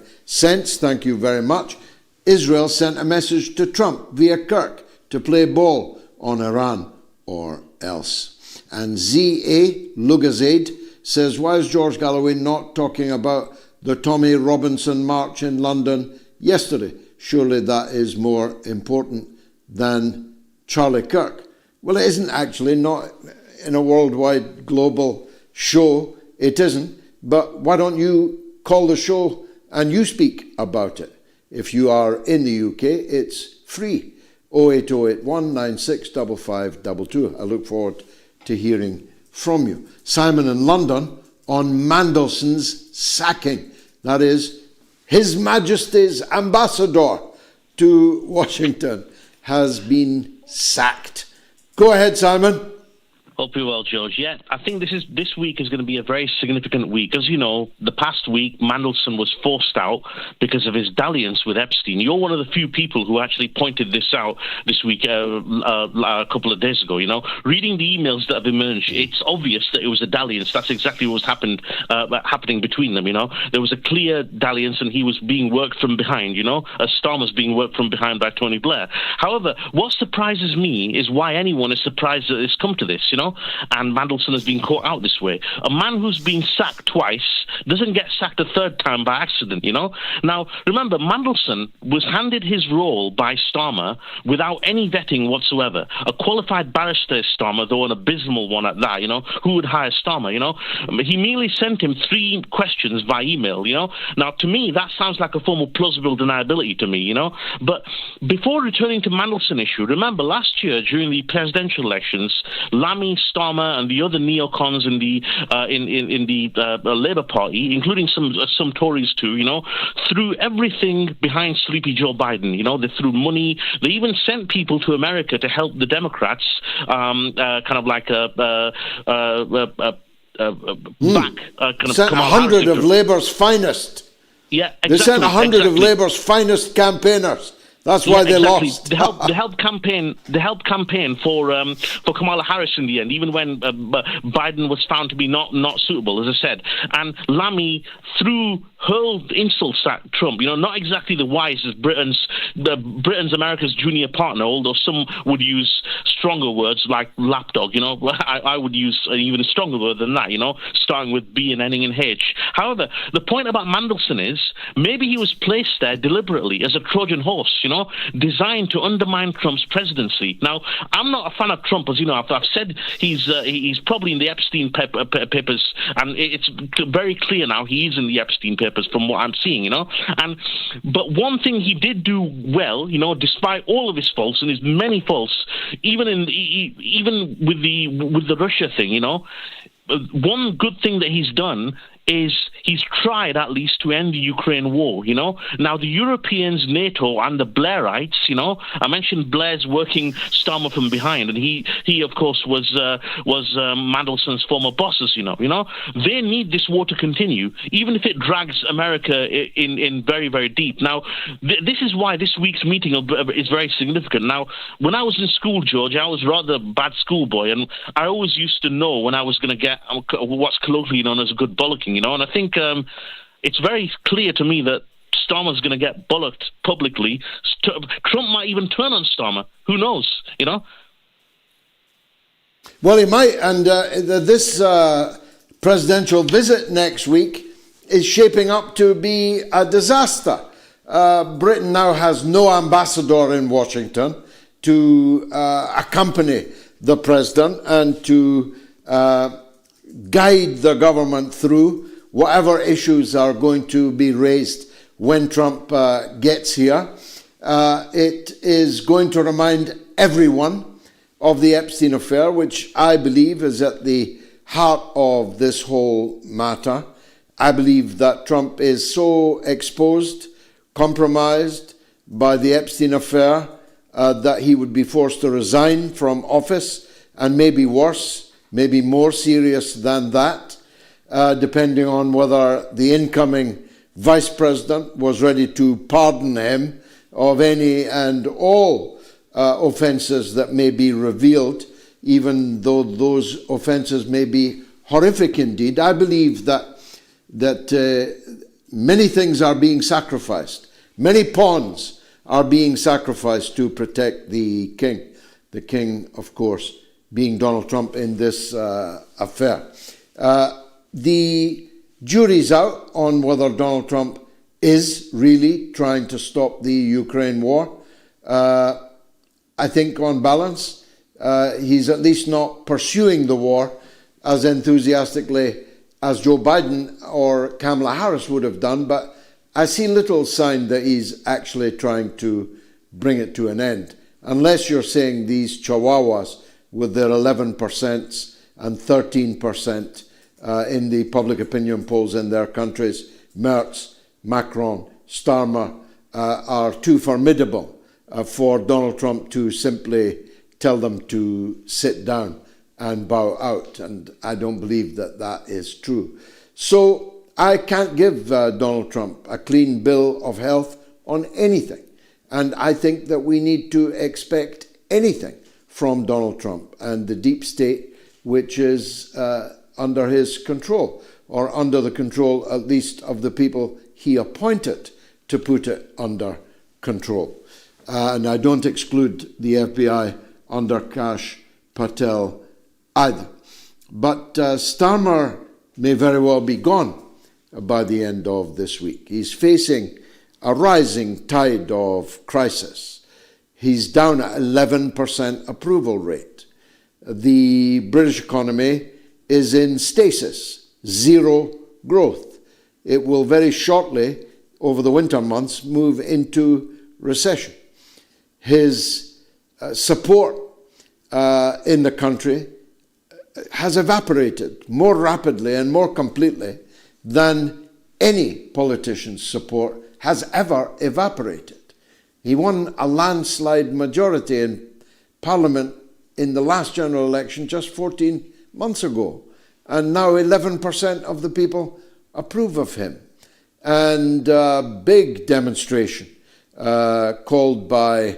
Thank you very much. Israel sent a message to Trump via Kirk to play ball on Iran or else. And Z.A. Lugazade says, why is George Galloway not talking about the Tommy Robinson March in London yesterday? Surely that is more important than Charlie Kirk. Well, it isn't actually, not in a worldwide global show. It isn't. But why don't you call the show and you speak about it? If you are in the UK, it's free. 08081 965522. I look forward to hearing from you. Simon in London on Mandelson's sacking. That is, His Majesty's ambassador to Washington has been sacked. Go ahead, Simon. Hope you're well, George. Yeah, I think this week is going to be a very significant week. As you know, the past week, Mandelson was forced out because of his dalliance with Epstein. You're one of the few people who actually pointed this out this week, a couple of days ago. Reading the emails that have emerged, it's obvious that it was a dalliance. That's exactly what was happening between them. There was a clear dalliance, and he was being worked from behind. As Starmer's being worked from behind by Tony Blair. However, what surprises me is why anyone is surprised that it's come to this. and Mandelson has been caught out this way. A man who's been sacked twice doesn't get sacked a third time by accident, Now, remember, Mandelson was handed his role by Starmer without any vetting whatsoever. A qualified barrister is Starmer, though an abysmal one at that, Who would hire Starmer, He merely sent him 3 questions by email, Now, to me, that sounds like a form of plausible deniability to me, But before returning to Mandelson issue, remember last year during the presidential elections, Lamy, Starmer, and the other neocons in the Labour Party, including some Tories too, threw everything behind Sleepy Joe Biden. They threw money. They even sent people to America to help the Democrats, sent 100 of Labour's finest. Yeah, exactly. They sent 100 of Labour's finest campaigners. That's why they lost. The help campaign for Kamala Harris in the end, even when Biden was found to be not suitable, as I said. And Lamy hurled insults at Trump. Not exactly the wisest. Britain's America's junior partner, although some would use stronger words like lapdog. I would use an even stronger word than that. Starting with B and ending in H. However, the point about Mandelson is maybe he was placed there deliberately as a Trojan horse. Designed to undermine Trump's presidency. Now, I'm not a fan of Trump, as you know. I've said he's probably in the Epstein papers, and it's very clear now he is in the Epstein papers from what I'm seeing, But one thing he did do well, despite all of his faults and his many faults, even with the Russia thing, one good thing that he's done is he's tried at least to end the Ukraine war, Now, the Europeans, NATO, and the Blairites, I mentioned Blair's working Starmer from behind, and he of course, was Mandelson's former bosses, They need this war to continue, even if it drags America in very, very deep. Now, this is why this week's meeting is very significant. Now, when I was in school, George, I was rather a bad schoolboy, and I always used to know when I was going to get what's colloquially known as a good bollocking, And I think it's very clear to me that Starmer's going to get bollocked publicly. Trump might even turn on Starmer. Who knows, Well, he might. And this presidential visit next week is shaping up to be a disaster. Britain now has no ambassador in Washington to accompany the president and to guide the government through whatever issues are going to be raised when Trump gets here. It is going to remind everyone of the Epstein affair, which I believe is at the heart of this whole matter. I believe that Trump is so exposed, compromised by the Epstein affair, that he would be forced to resign from office, and maybe worse, maybe more serious than that, depending on whether the incoming vice president was ready to pardon him of any and all offences that may be revealed, even though those offences may be horrific indeed. I believe that many things are being sacrificed. Many pawns are being sacrificed to protect the king. The king, of course, being Donald Trump in this affair. The jury's out on whether Donald Trump is really trying to stop the Ukraine war. I think on balance, he's at least not pursuing the war as enthusiastically as Joe Biden or Kamala Harris would have done, but I see little sign that he's actually trying to bring it to an end. Unless you're saying these chihuahuas with their 11% and 13% in the public opinion polls in their countries, MOATS, Macron, Starmer, are too formidable for Donald Trump to simply tell them to sit down and bow out. And I don't believe that that is true. So I can't give Donald Trump a clean bill of health on anything. And I think that we need to expect anything from Donald Trump and the deep state, which is under his control, or under the control at least of the people he appointed to put it under control. And I don't exclude the FBI under Kash Patel either. But Starmer may very well be gone by the end of this week. He's facing a rising tide of crisis. He's down at 11% approval rate. The British economy is in stasis, zero growth. It will very shortly, over the winter months, move into recession. His support in the country has evaporated more rapidly and more completely than any politician's support has ever evaporated. He won a landslide majority in Parliament in the last general election just 14 months ago, and now 11% of the people approve of him. And a big demonstration called by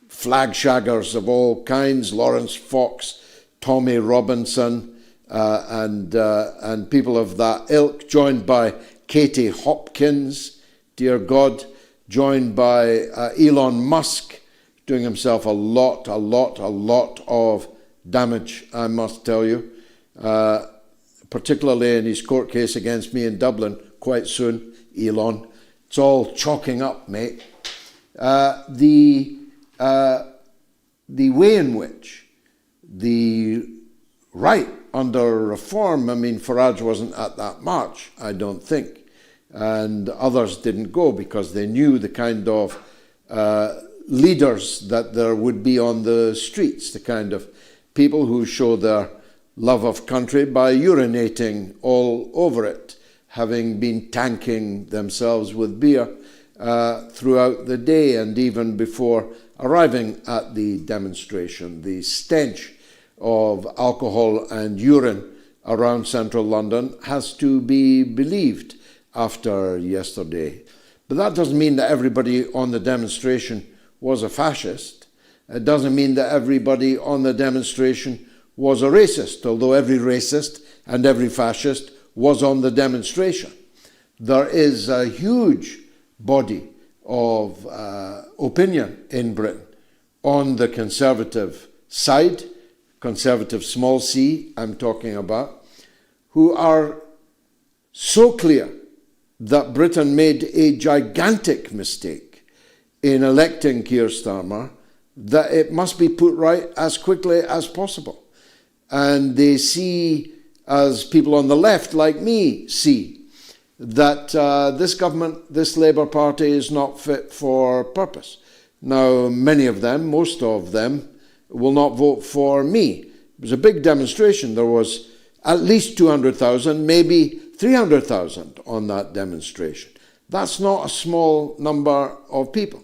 flag shaggers of all kinds, Lawrence Fox, Tommy Robinson, and people of that ilk, joined by Katie Hopkins, dear God, joined by Elon Musk, doing himself a lot of damage, I must tell you, particularly in his court case against me in Dublin quite soon, Elon. It's all chalking up, mate. The way in which the right under reform, I mean, Farage wasn't at that march, I don't think, and others didn't go because they knew the kind of leaders that there would be on the streets, the kind of people who show their love of country by urinating all over it, having been tanking themselves with beer throughout the day and even before arriving at the demonstration. The stench of alcohol and urine around central London has to be believed after yesterday. But that doesn't mean that everybody on the demonstration was a fascist. It doesn't mean that everybody on the demonstration was a racist, although every racist and every fascist was on the demonstration. There is a huge body of opinion in Britain on the conservative side, conservative small c I'm talking about, who are so clear that Britain made a gigantic mistake in electing Keir Starmer that it must be put right as quickly as possible. And they see, as people on the left like me see, that this government, this Labour Party is not fit for purpose. Now, many of them, most of them, will not vote for me. It was a big demonstration. There was at least 200,000, maybe 300,000 on that demonstration. That's not a small number of people.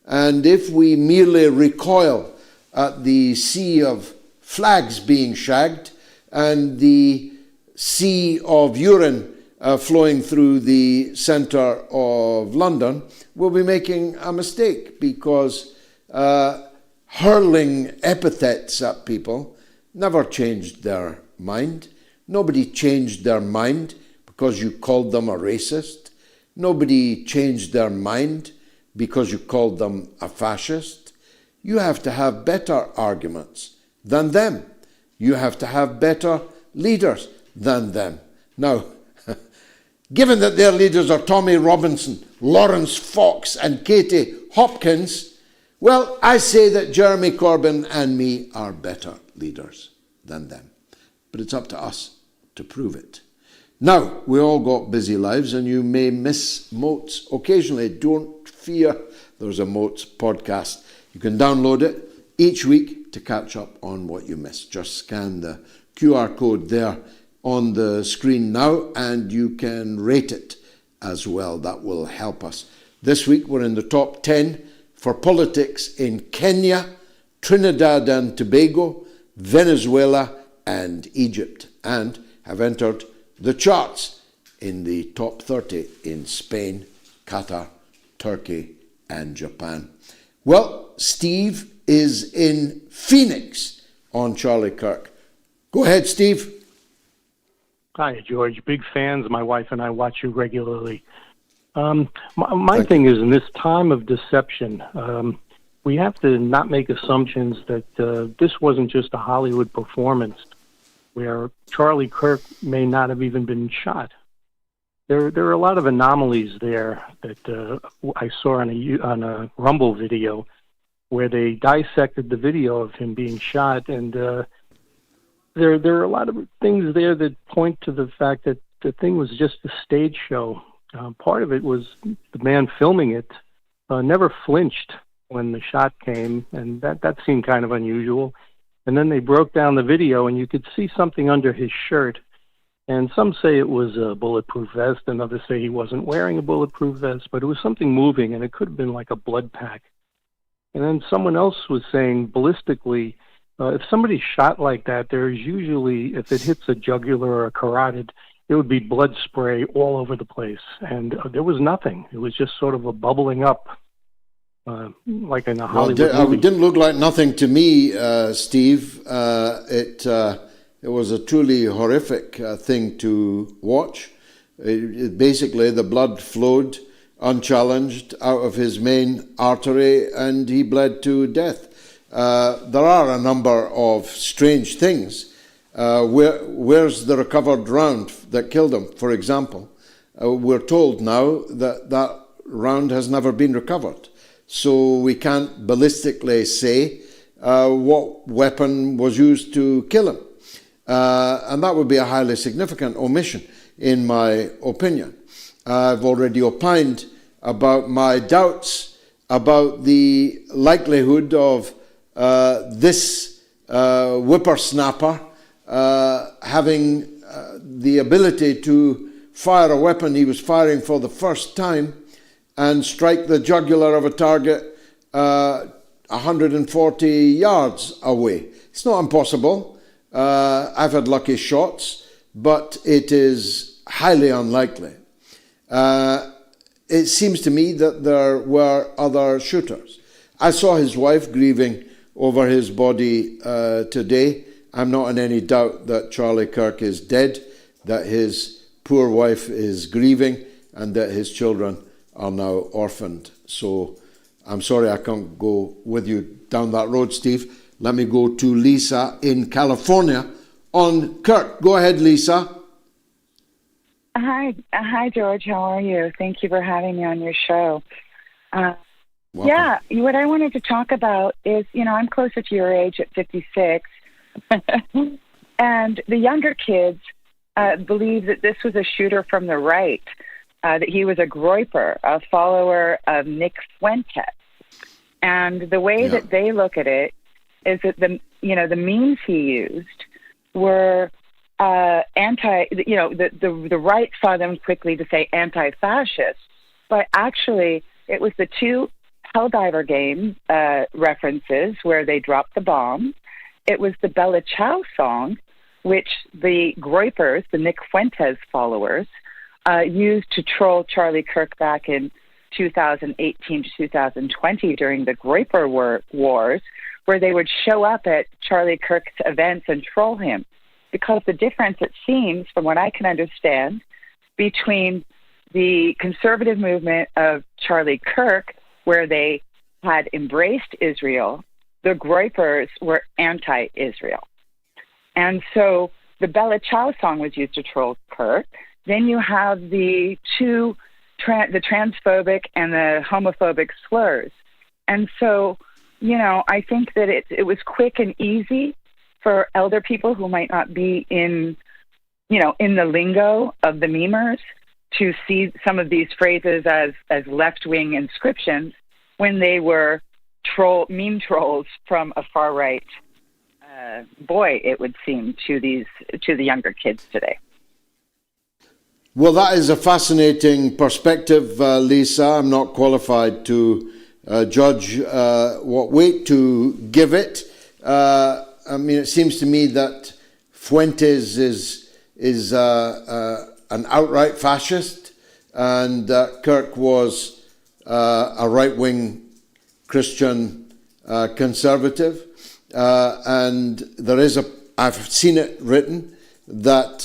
And if we merely recoil at the sea of flags being shagged and the sea of urine flowing through the centre of London, we'll be making a mistake, because hurling epithets at people never changed their mind. Nobody changed their mind because you called them a racist. Nobody changed their mind because you called them a fascist. You have to have better arguments than them. You have to have better leaders than them. Now, given that their leaders are Tommy Robinson, Lawrence Fox and Katie Hopkins, well, I say that Jeremy Corbyn and me are better leaders than them. But it's up to us to prove it. Now, we all got busy lives and you may miss MOATS occasionally. Don't fear, there's a MOATS podcast. You can download it each week to catch up on what you missed. Just scan the QR code there on the screen now and you can rate it as well. That will help us. This week we're in the top 10 for politics in Kenya, Trinidad and Tobago, Venezuela and Egypt, and have entered the charts in the top 30 in Spain, Qatar, Turkey and Japan. Well, Steve is in Phoenix on Charlie Kirk. Go ahead, Steve. Hi, George. Big fans. My wife and I watch you regularly. My thing is, in this time of deception, we have to not make assumptions that this wasn't just a Hollywood performance where Charlie Kirk may not have even been shot. There are a lot of anomalies there that I saw on a Rumble video where they dissected the video of him being shot, and there are a lot of things there that point to the fact that the thing was just a stage show. Part of it was the man filming it never flinched when the shot came, and that seemed kind of unusual. And then they broke down the video, and you could see something under his shirt. And some say it was a bulletproof vest, and others say he wasn't wearing a bulletproof vest, but it was something moving, and it could have been like a blood pack. And then someone else was saying, ballistically, if somebody's shot like that, there's usually, if it hits a jugular or a carotid, it would be blood spray all over the place. And there was nothing. It was just sort of a bubbling up, like in a Hollywood movie. It didn't look like nothing to me, Steve. It was a truly horrific thing to watch. Basically, the blood flowed unchallenged out of his main artery, and he bled to death. There are a number of strange things. Where's the recovered round that killed him, for example? We're told now that round has never been recovered. So we can't ballistically say what weapon was used to kill him. And that would be a highly significant omission, in my opinion. I've already opined about my doubts about the likelihood of this whippersnapper having the ability to fire a weapon he was firing for the first time and strike the jugular of a target 140 yards away. It's not impossible. I've had lucky shots, but it is highly unlikely. It seems to me that there were other shooters. I saw his wife grieving over his body today. I'm not in any doubt that Charlie Kirk is dead, that his poor wife is grieving, and that his children are now orphaned. So I'm sorry I can't go with you down that road, Steve. Let me go to Lisa in California on Kirk. Go ahead, Lisa. Hi, George. How are you? Thank you for having me on your show. Yeah, what I wanted to talk about is, I'm closer to your age at 56, and the younger kids believe that this was a shooter from the right, that he was a groyper, a follower of Nick Fuentes. And the way that they look at it is that the memes he used were the right saw them quickly to say anti-fascist, but actually it was the two Helldiver game references where they dropped the bomb. It was the Bella Ciao song, which the groypers, the Nick Fuentes followers, used to troll Charlie Kirk back in 2018 to 2020 during the groyper wars, where they would show up at Charlie Kirk's events and troll him. Because the difference, it seems, from what I can understand, between the conservative movement of Charlie Kirk, where they had embraced Israel, the groypers were anti-Israel. And so the Bella Ciao song was used to troll Kirk. Then you have the two, the transphobic and the homophobic slurs. And so, I think that it was quick and easy for elder people who might not be in the lingo of the memers to see some of these phrases as left-wing inscriptions when they were meme trolls from a far-right boy, it would seem, to the younger kids today. Well, that is a fascinating perspective, Lisa. I'm not qualified to judge what weight to give it. It seems to me that Fuentes is an outright fascist, and Kirk was a right-wing Christian conservative. And there is I've seen it written that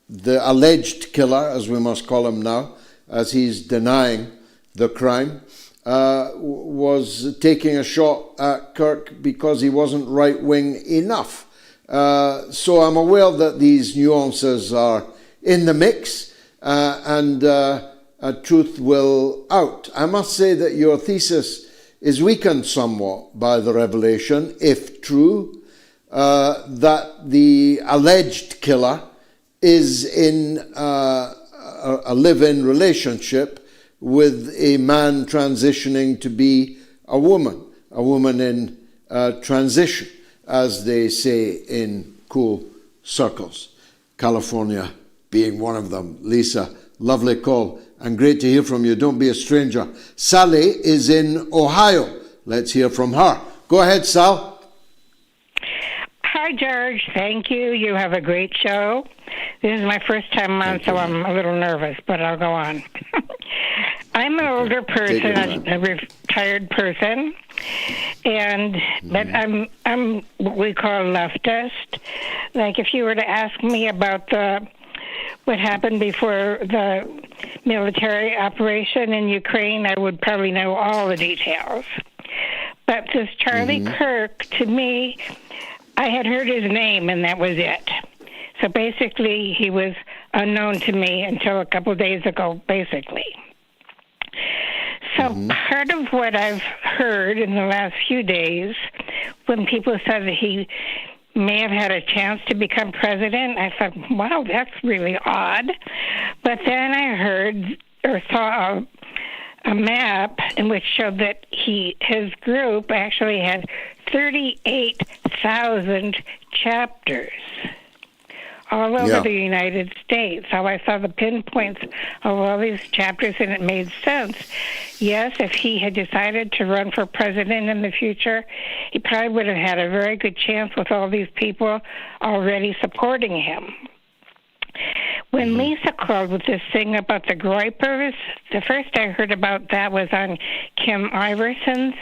the alleged killer, as we must call him now, as he's denying the crime, was taking a shot at Kirk because he wasn't right-wing enough. So I'm aware that these nuances are in the mix, and truth will out. I must say that your thesis is weakened somewhat by the revelation, if true, that the alleged killer is in a live-in relationship with a man transitioning to be a woman in transition, as they say in cool circles. California being one of them. Lisa, lovely call and great to hear from you. Don't be a stranger. Sally is in Ohio. Let's hear from her. Go ahead, Sal. Hi, George. Thank you. You have a great show. This is my first time on, so I'm a little nervous, but I'll go on. I'm an older person, a retired person, but I'm what we call leftist. Like if you were to ask me about what happened before the military operation in Ukraine, I would probably know all the details. But this Charlie Kirk, to me, I had heard his name and that was it. So basically, he was unknown to me until a couple of days ago, basically. So part of what I've heard in the last few days, when people said that he may have had a chance to become president, I thought, wow, that's really odd. But then I heard or saw a map in which showed that his group actually had 38,000 chapters all over the United States. So I saw the pinpoints of all these chapters, and it made sense. Yes, if he had decided to run for president in the future, he probably would have had a very good chance with all these people already supporting him. When Lisa called with this thing about the groypers, the first I heard about that was on Kim Iverson's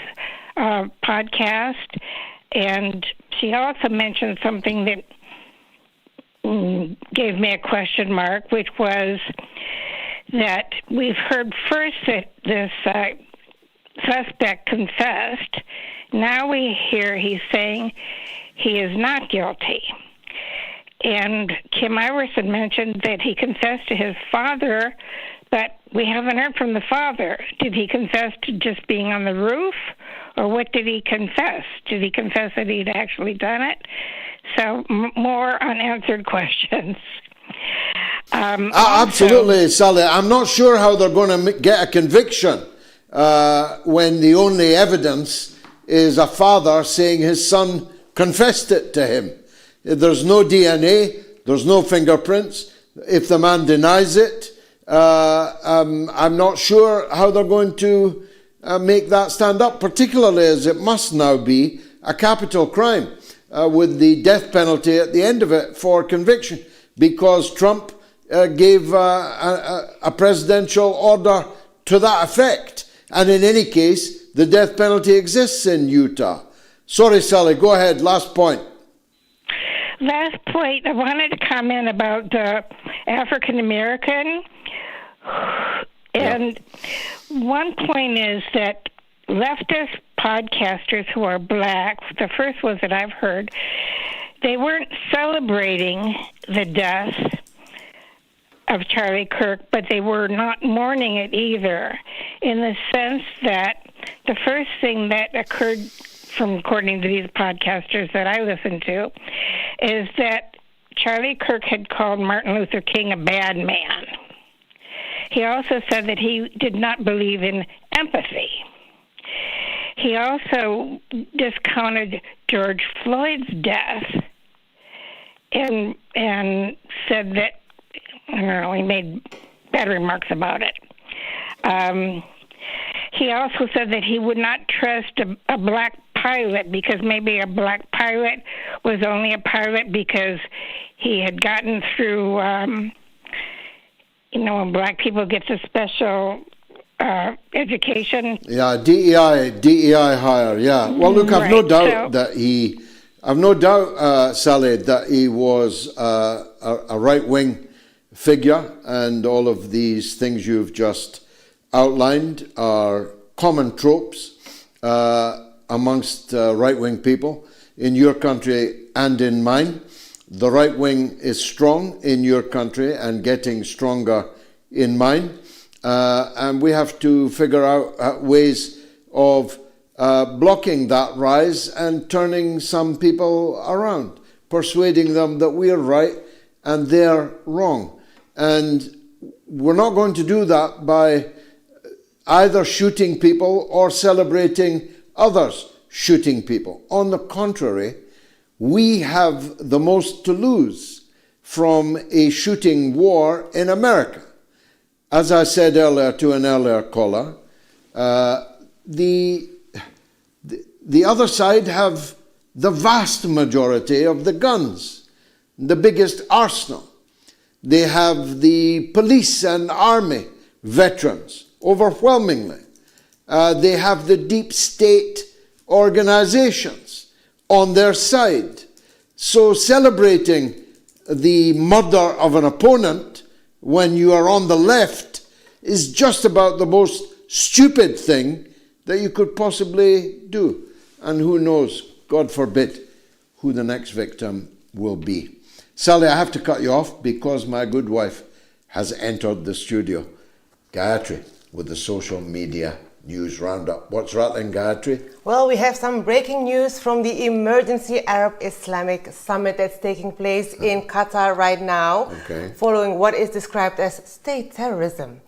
podcast, and she also mentioned something that gave me a question mark, which was that we've heard first that this suspect confessed. Now we hear he's saying he is not guilty. And Kim Iverson mentioned that he confessed to his father, but we haven't heard from the father. Did he confess to just being on the roof, or what did he confess? Did he confess that he'd actually done it? So more unanswered questions. Absolutely, Sally. I'm not sure how they're going to get a conviction when the only evidence is a father saying his son confessed it to him. There's no DNA, there's no fingerprints. If the man denies it, I'm not sure how they're going to make that stand up, particularly as it must now be a capital crime with the death penalty at the end of it for conviction, because Trump gave a presidential order to that effect. And in any case, the death penalty exists in Utah. Sorry, Sally, go ahead, last point. Last point, I wanted to comment about the African American. And one point is that leftist podcasters who are black, the first ones that I've heard, they weren't celebrating the death of Charlie Kirk, but they were not mourning it either, in the sense that the first thing that occurred, from according to these podcasters that I listen to, is that Charlie Kirk had called Martin Luther King a bad man. He also said that he did not believe in empathy. He also discounted George Floyd's death and said that, I don't know, he made bad remarks about it. He also said that he would not trust a black pilot, because maybe a black pilot was only a pilot because he had gotten through, when black people get to special education. Yeah, DEI hire, yeah. Well, look, I've no doubt, Sally, that he was a right-wing figure, and all of these things you've just outlined are common tropes amongst right-wing people in your country and in mine. The right wing is strong in your country and getting stronger in mine. And we have to figure out ways of blocking that rise and turning some people around, persuading them that we're right and they're wrong. And we're not going to do that by either shooting people or celebrating others shooting people. On the contrary, we have the most to lose from a shooting war in America. As I said earlier to an earlier caller, the other side have the vast majority of the guns, the biggest arsenal. They have the police and army veterans, overwhelmingly. They have the deep state organizations on their side. So celebrating the murder of an opponent when you are on the left is just about the most stupid thing that you could possibly do. And who knows, God forbid, who the next victim will be. Sally, I have to cut you off because my good wife has entered the studio. Gayatri with the social media news roundup. What's rattling, Gayatri? Well, we have some breaking news from the emergency Arab Islamic Summit that's taking place in Qatar right now, following what is described as state terrorism.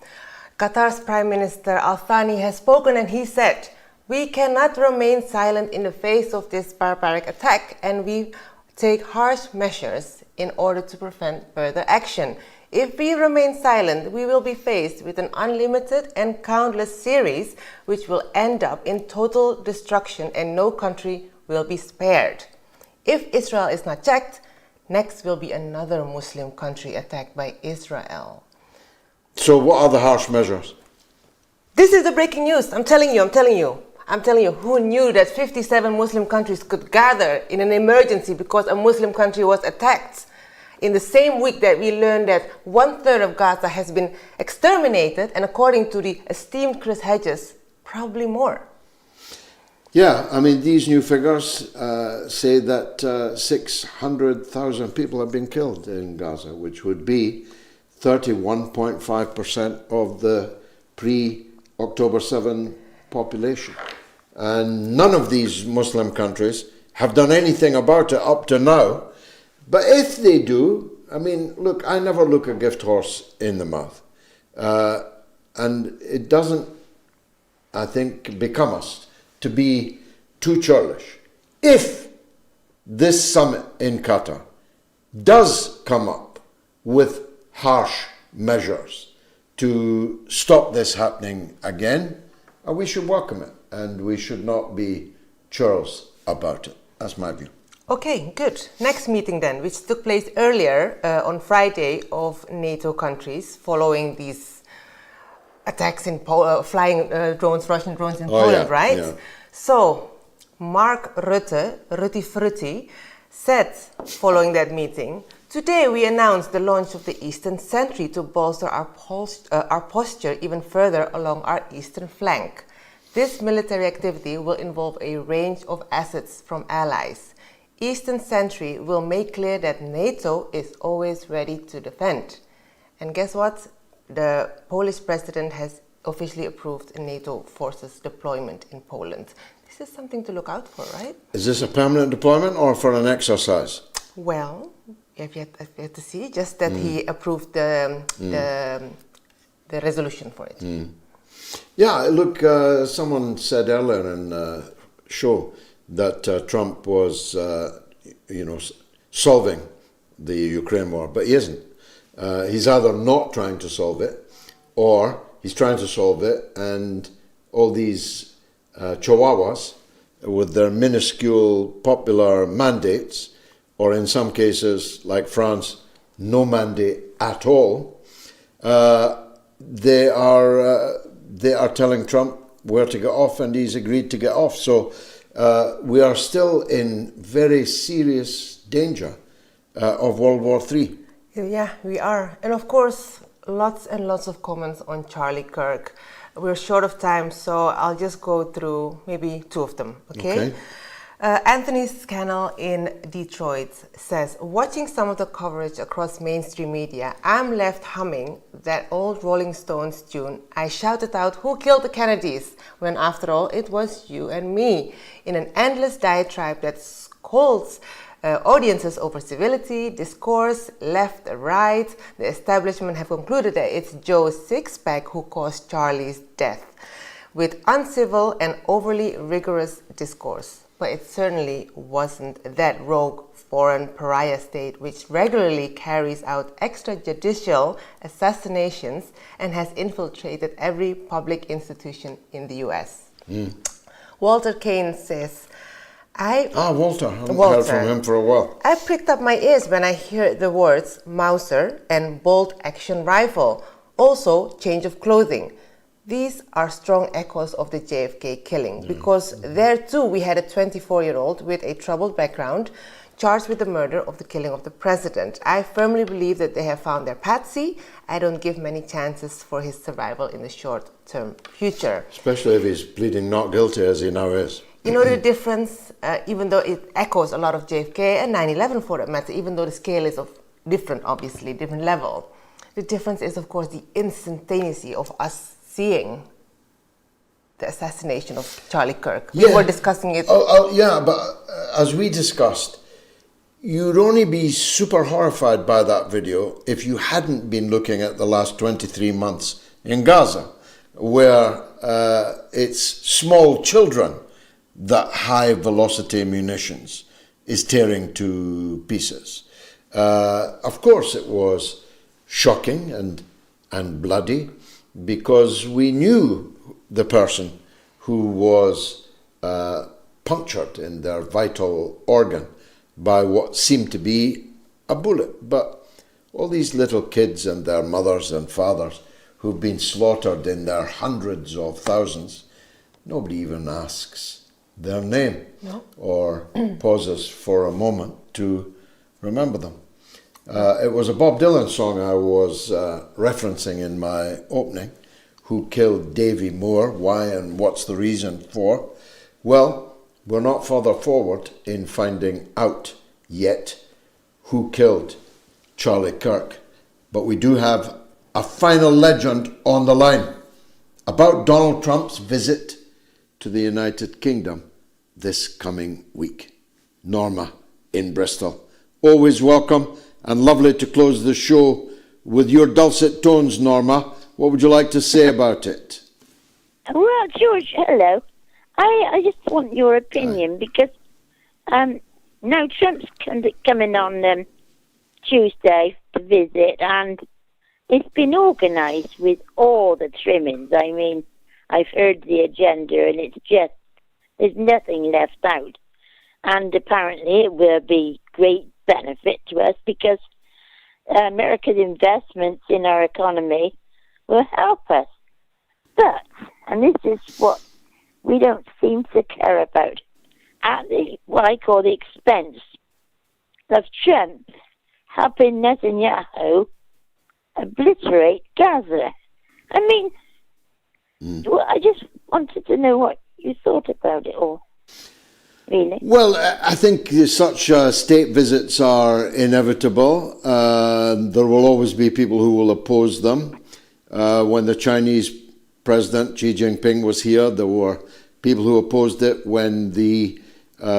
Qatar's Prime Minister Al Thani has spoken and he said, "We cannot remain silent in the face of this barbaric attack, and we take harsh measures in order to prevent further action. If we remain silent, we will be faced with an unlimited and countless series which will end up in total destruction and no country will be spared. If Israel is not checked, next will be another Muslim country attacked by Israel." So what are the harsh measures? This is the breaking news. I'm telling you, who knew that 57 Muslim countries could gather in an emergency because a Muslim country was attacked? In the same week that we learned that 1/3 of Gaza has been exterminated, and according to the esteemed Chris Hedges, probably more. Yeah, I mean, these new figures say that 600,000 people have been killed in Gaza, which would be 31.5% of the pre-October 7 population. And none of these Muslim countries have done anything about it up to now. But if they do, I mean, look, I never look a gift horse in the mouth. And it doesn't, I think, become us to be too churlish. If this summit in Qatar does come up with harsh measures to stop this happening again, we should welcome it and we should not be churls about it. That's my view. Okay, good. Next meeting then, which took place earlier on Friday of NATO countries following these attacks in flying drones, Russian drones in Poland, right? Yeah. So, Mark Rutte, said following that meeting, "Today we announced the launch of the Eastern Sentry to bolster our posture even further along our eastern flank. This military activity will involve a range of assets from allies. Eastern Sentry will make clear that NATO is always ready to defend." And guess what? The Polish president has officially approved a NATO forces deployment in Poland. This is something to look out for, right? Is this a permanent deployment or for an exercise? Well, you have yet to see, just that he approved the resolution for it. Yeah, look, someone said earlier in the show that Trump was, solving the Ukraine war, but he isn't. He's either not trying to solve it, or he's trying to solve it, and all these chihuahuas with their minuscule popular mandates, or in some cases, like France, no mandate at all, they are telling Trump where to get off, and he's agreed to get off. So we are still in very serious danger of World War III. Yeah, we are. And of course, lots and lots of comments on Charlie Kirk. we're short of time, so I'll just go through maybe two of them, okay? Anthony Scannell in Detroit says, watching some of the coverage across mainstream media, I'm left humming that old Rolling Stones tune, I shouted out, who killed the Kennedys? When after all, it was you and me, in an endless diatribe that scolds audiences over civility, discourse, left, right. The establishment have concluded that it's Joe Sixpack who caused Charlie's death, with uncivil and overly rigorous discourse. But it certainly wasn't that rogue foreign pariah state which regularly carries out extrajudicial assassinations and has infiltrated every public institution in the US. Walter Kane says, Walter. I haven't heard from him for a while. I pricked up my ears when I hear the words Mauser and bolt action rifle. Also, change of clothing. These are strong echoes of the JFK killing, because there too we had a 24-year-old with a troubled background charged with the murder of the killing of the president. I firmly believe that they have found their patsy. I don't give many chances for his survival in the short-term future. Especially if he's pleading not guilty as he now is. You know the difference, even though it echoes a lot of JFK and 9/11 for that matter, even though the scale is of different, obviously, different level. The difference is, of course, the instantaneity of us seeing the assassination of Charlie Kirk. We were discussing it. But as we discussed, you'd only be super horrified by that video if you hadn't been looking at the last 23 months in Gaza, where it's small children that high velocity munitions is tearing to pieces. Of course it was shocking and bloody, because we knew the person who was punctured in their vital organ by what seemed to be a bullet. But all these little kids and their mothers and fathers who've been slaughtered in their hundreds of thousands, nobody even asks their name or pauses for a moment to remember them. It was a Bob Dylan song I was referencing in my opening, Who Killed Davy Moore, why and what's the reason for? Well, we're not further forward in finding out yet who killed Charlie Kirk, but we do have a final legend on the line about Donald Trump's visit to the United Kingdom this coming week. Norma in Bristol. Always welcome. And lovely to close the show with your dulcet tones, Norma. What would you like to say about it? Well, George, hello. I just want your opinion because now Trump's coming on Tuesday to visit, and it's been organised with all the trimmings. I mean, I've heard the agenda, and it's just, there's nothing left out. And apparently it will be great benefit to us because America's investments in our economy will help us. But, and this is what we don't seem to care about, at the, what I call the expense of Trump helping Netanyahu obliterate Gaza. I mean, well, I just wanted to know what you thought about it all. Really? Well, I think such state visits are inevitable. There will always be people who will oppose them. When the Chinese President Xi Jinping was here, there were people who opposed it. When the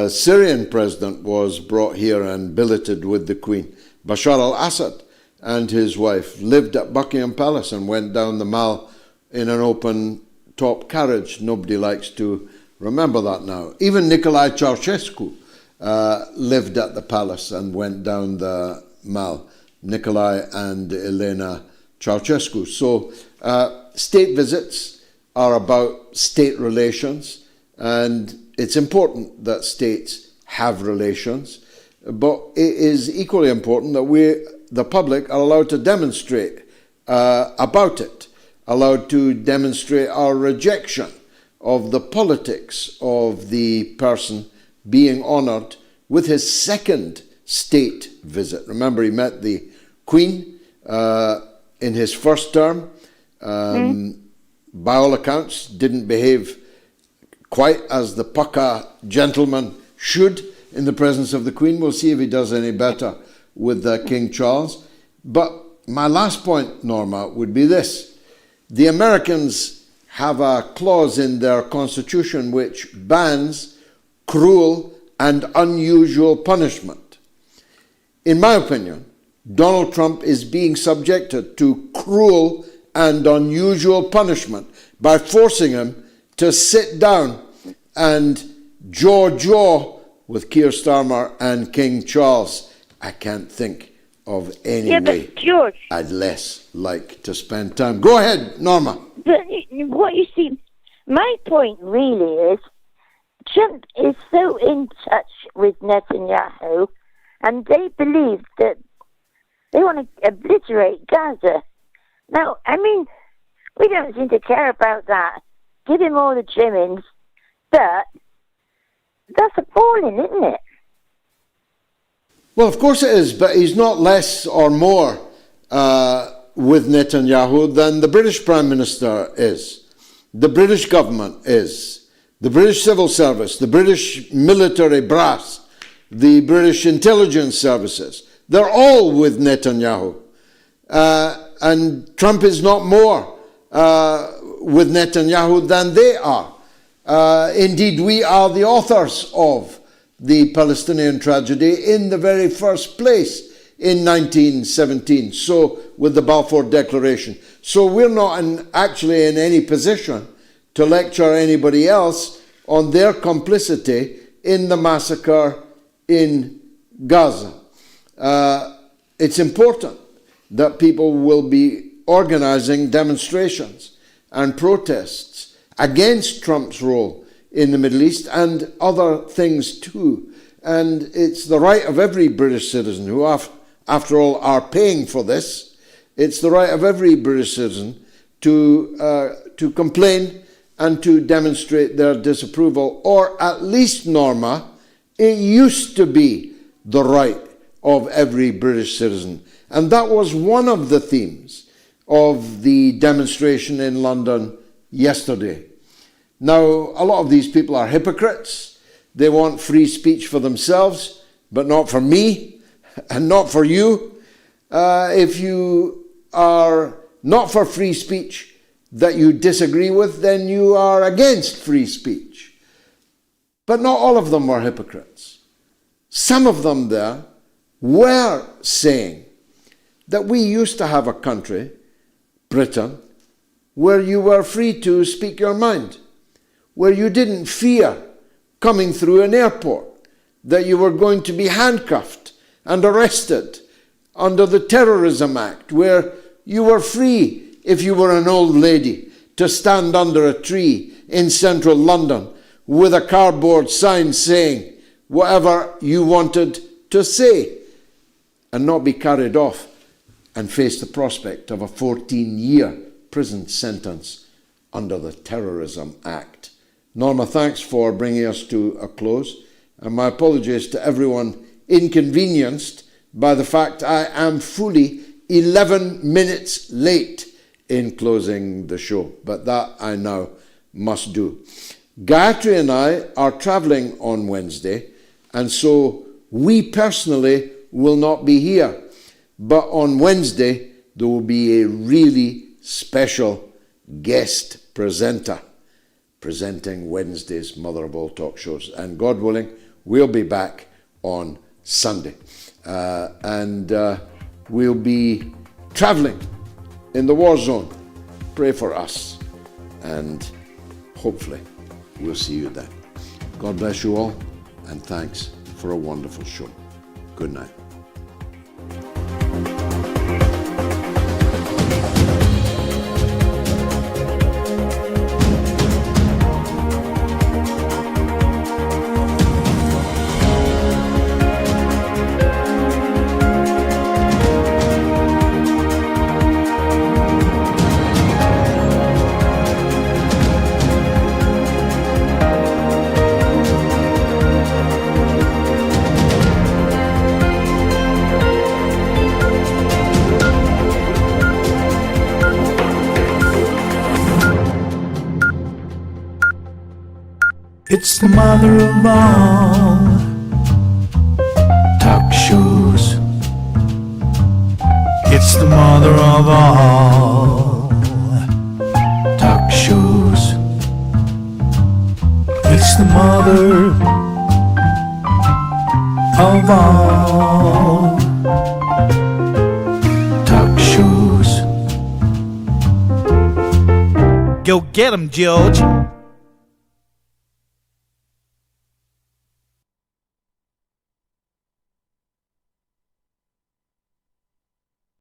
Syrian president was brought here and billeted with the Queen, Bashar al-Assad and his wife lived at Buckingham Palace and went down the Mall in an open-top carriage. Nobody likes to remember that now. Even Nicolae Ceausescu lived at the palace and went down the Mall. Nicolae and Elena Ceausescu. So state visits are about state relations, and it's important that states have relations, but it is equally important that we, the public, are allowed to demonstrate about it, allowed to demonstrate our rejection of the politics of the person being honoured with his second state visit. Remember, he met the Queen in his first term. by all accounts, didn't behave quite as the pucka gentleman should in the presence of the Queen. We'll see if he does any better with King Charles. But my last point, Norma, would be this. The Americans have a clause in their constitution which bans cruel and unusual punishment. In my opinion, Donald Trump is being subjected to cruel and unusual punishment by forcing him to sit down and jaw with Keir Starmer and King Charles. I can't think of any way George, I'd less like to spend time. Go ahead, Norma. But what you see, my point really is Trump is so in touch with Netanyahu, and they believe that they want to obliterate Gaza. Now, I mean, we don't seem to care about that. Give him all the trimmings, but that's appalling, isn't it? Well, of course it is, but he's not less or more with Netanyahu than the British Prime Minister is, the British government is, the British civil service, the British military brass, the British intelligence services. They're all with Netanyahu. And Trump is not more with Netanyahu than they are. Indeed, we are the authors of the Palestinian tragedy in the very first place in 1917, so with the Balfour Declaration. So we're not actually in any position to lecture anybody else on their complicity in the massacre in Gaza. It's important that people will be organizing demonstrations and protests against Trump's role in the Middle East and other things too. And it's the right of every British citizen who, after all, are paying for this. It's the right of every British citizen to complain and to demonstrate their disapproval, or at least, Norma, it used to be the right of every British citizen. And that was one of the themes of the demonstration in London yesterday. Now, a lot of these people are hypocrites. They want free speech for themselves, but not for me and not for you. If you are not for free speech that you disagree with, then you are against free speech. But not all of them were hypocrites. Some of them there were saying that we used to have a country, Britain, where you were free to speak your mind, where you didn't fear coming through an airport, that you were going to be handcuffed and arrested under the Terrorism Act, where you were free, if you were an old lady, to stand under a tree in central London with a cardboard sign saying whatever you wanted to say and not be carried off and face the prospect of a 14-year prison sentence under the Terrorism Act. Norma, thanks for bringing us to a close, and my apologies to everyone inconvenienced by the fact I am fully 11 minutes late in closing the show, but that I now must do. Gayatri and I are travelling on Wednesday, and so we personally will not be here. But on Wednesday, there will be a really special guest presenter presenting Wednesday's Mother of All Talk Shows. And God willing, we'll be back on Sunday. And we'll be traveling in the war zone. Pray for us. And hopefully, we'll see you then. God bless you all. And thanks for a wonderful show. Good night. It's the mother of all talk shows. It's the mother of all talk shows. It's the mother of all talk shows. Go get 'em, George.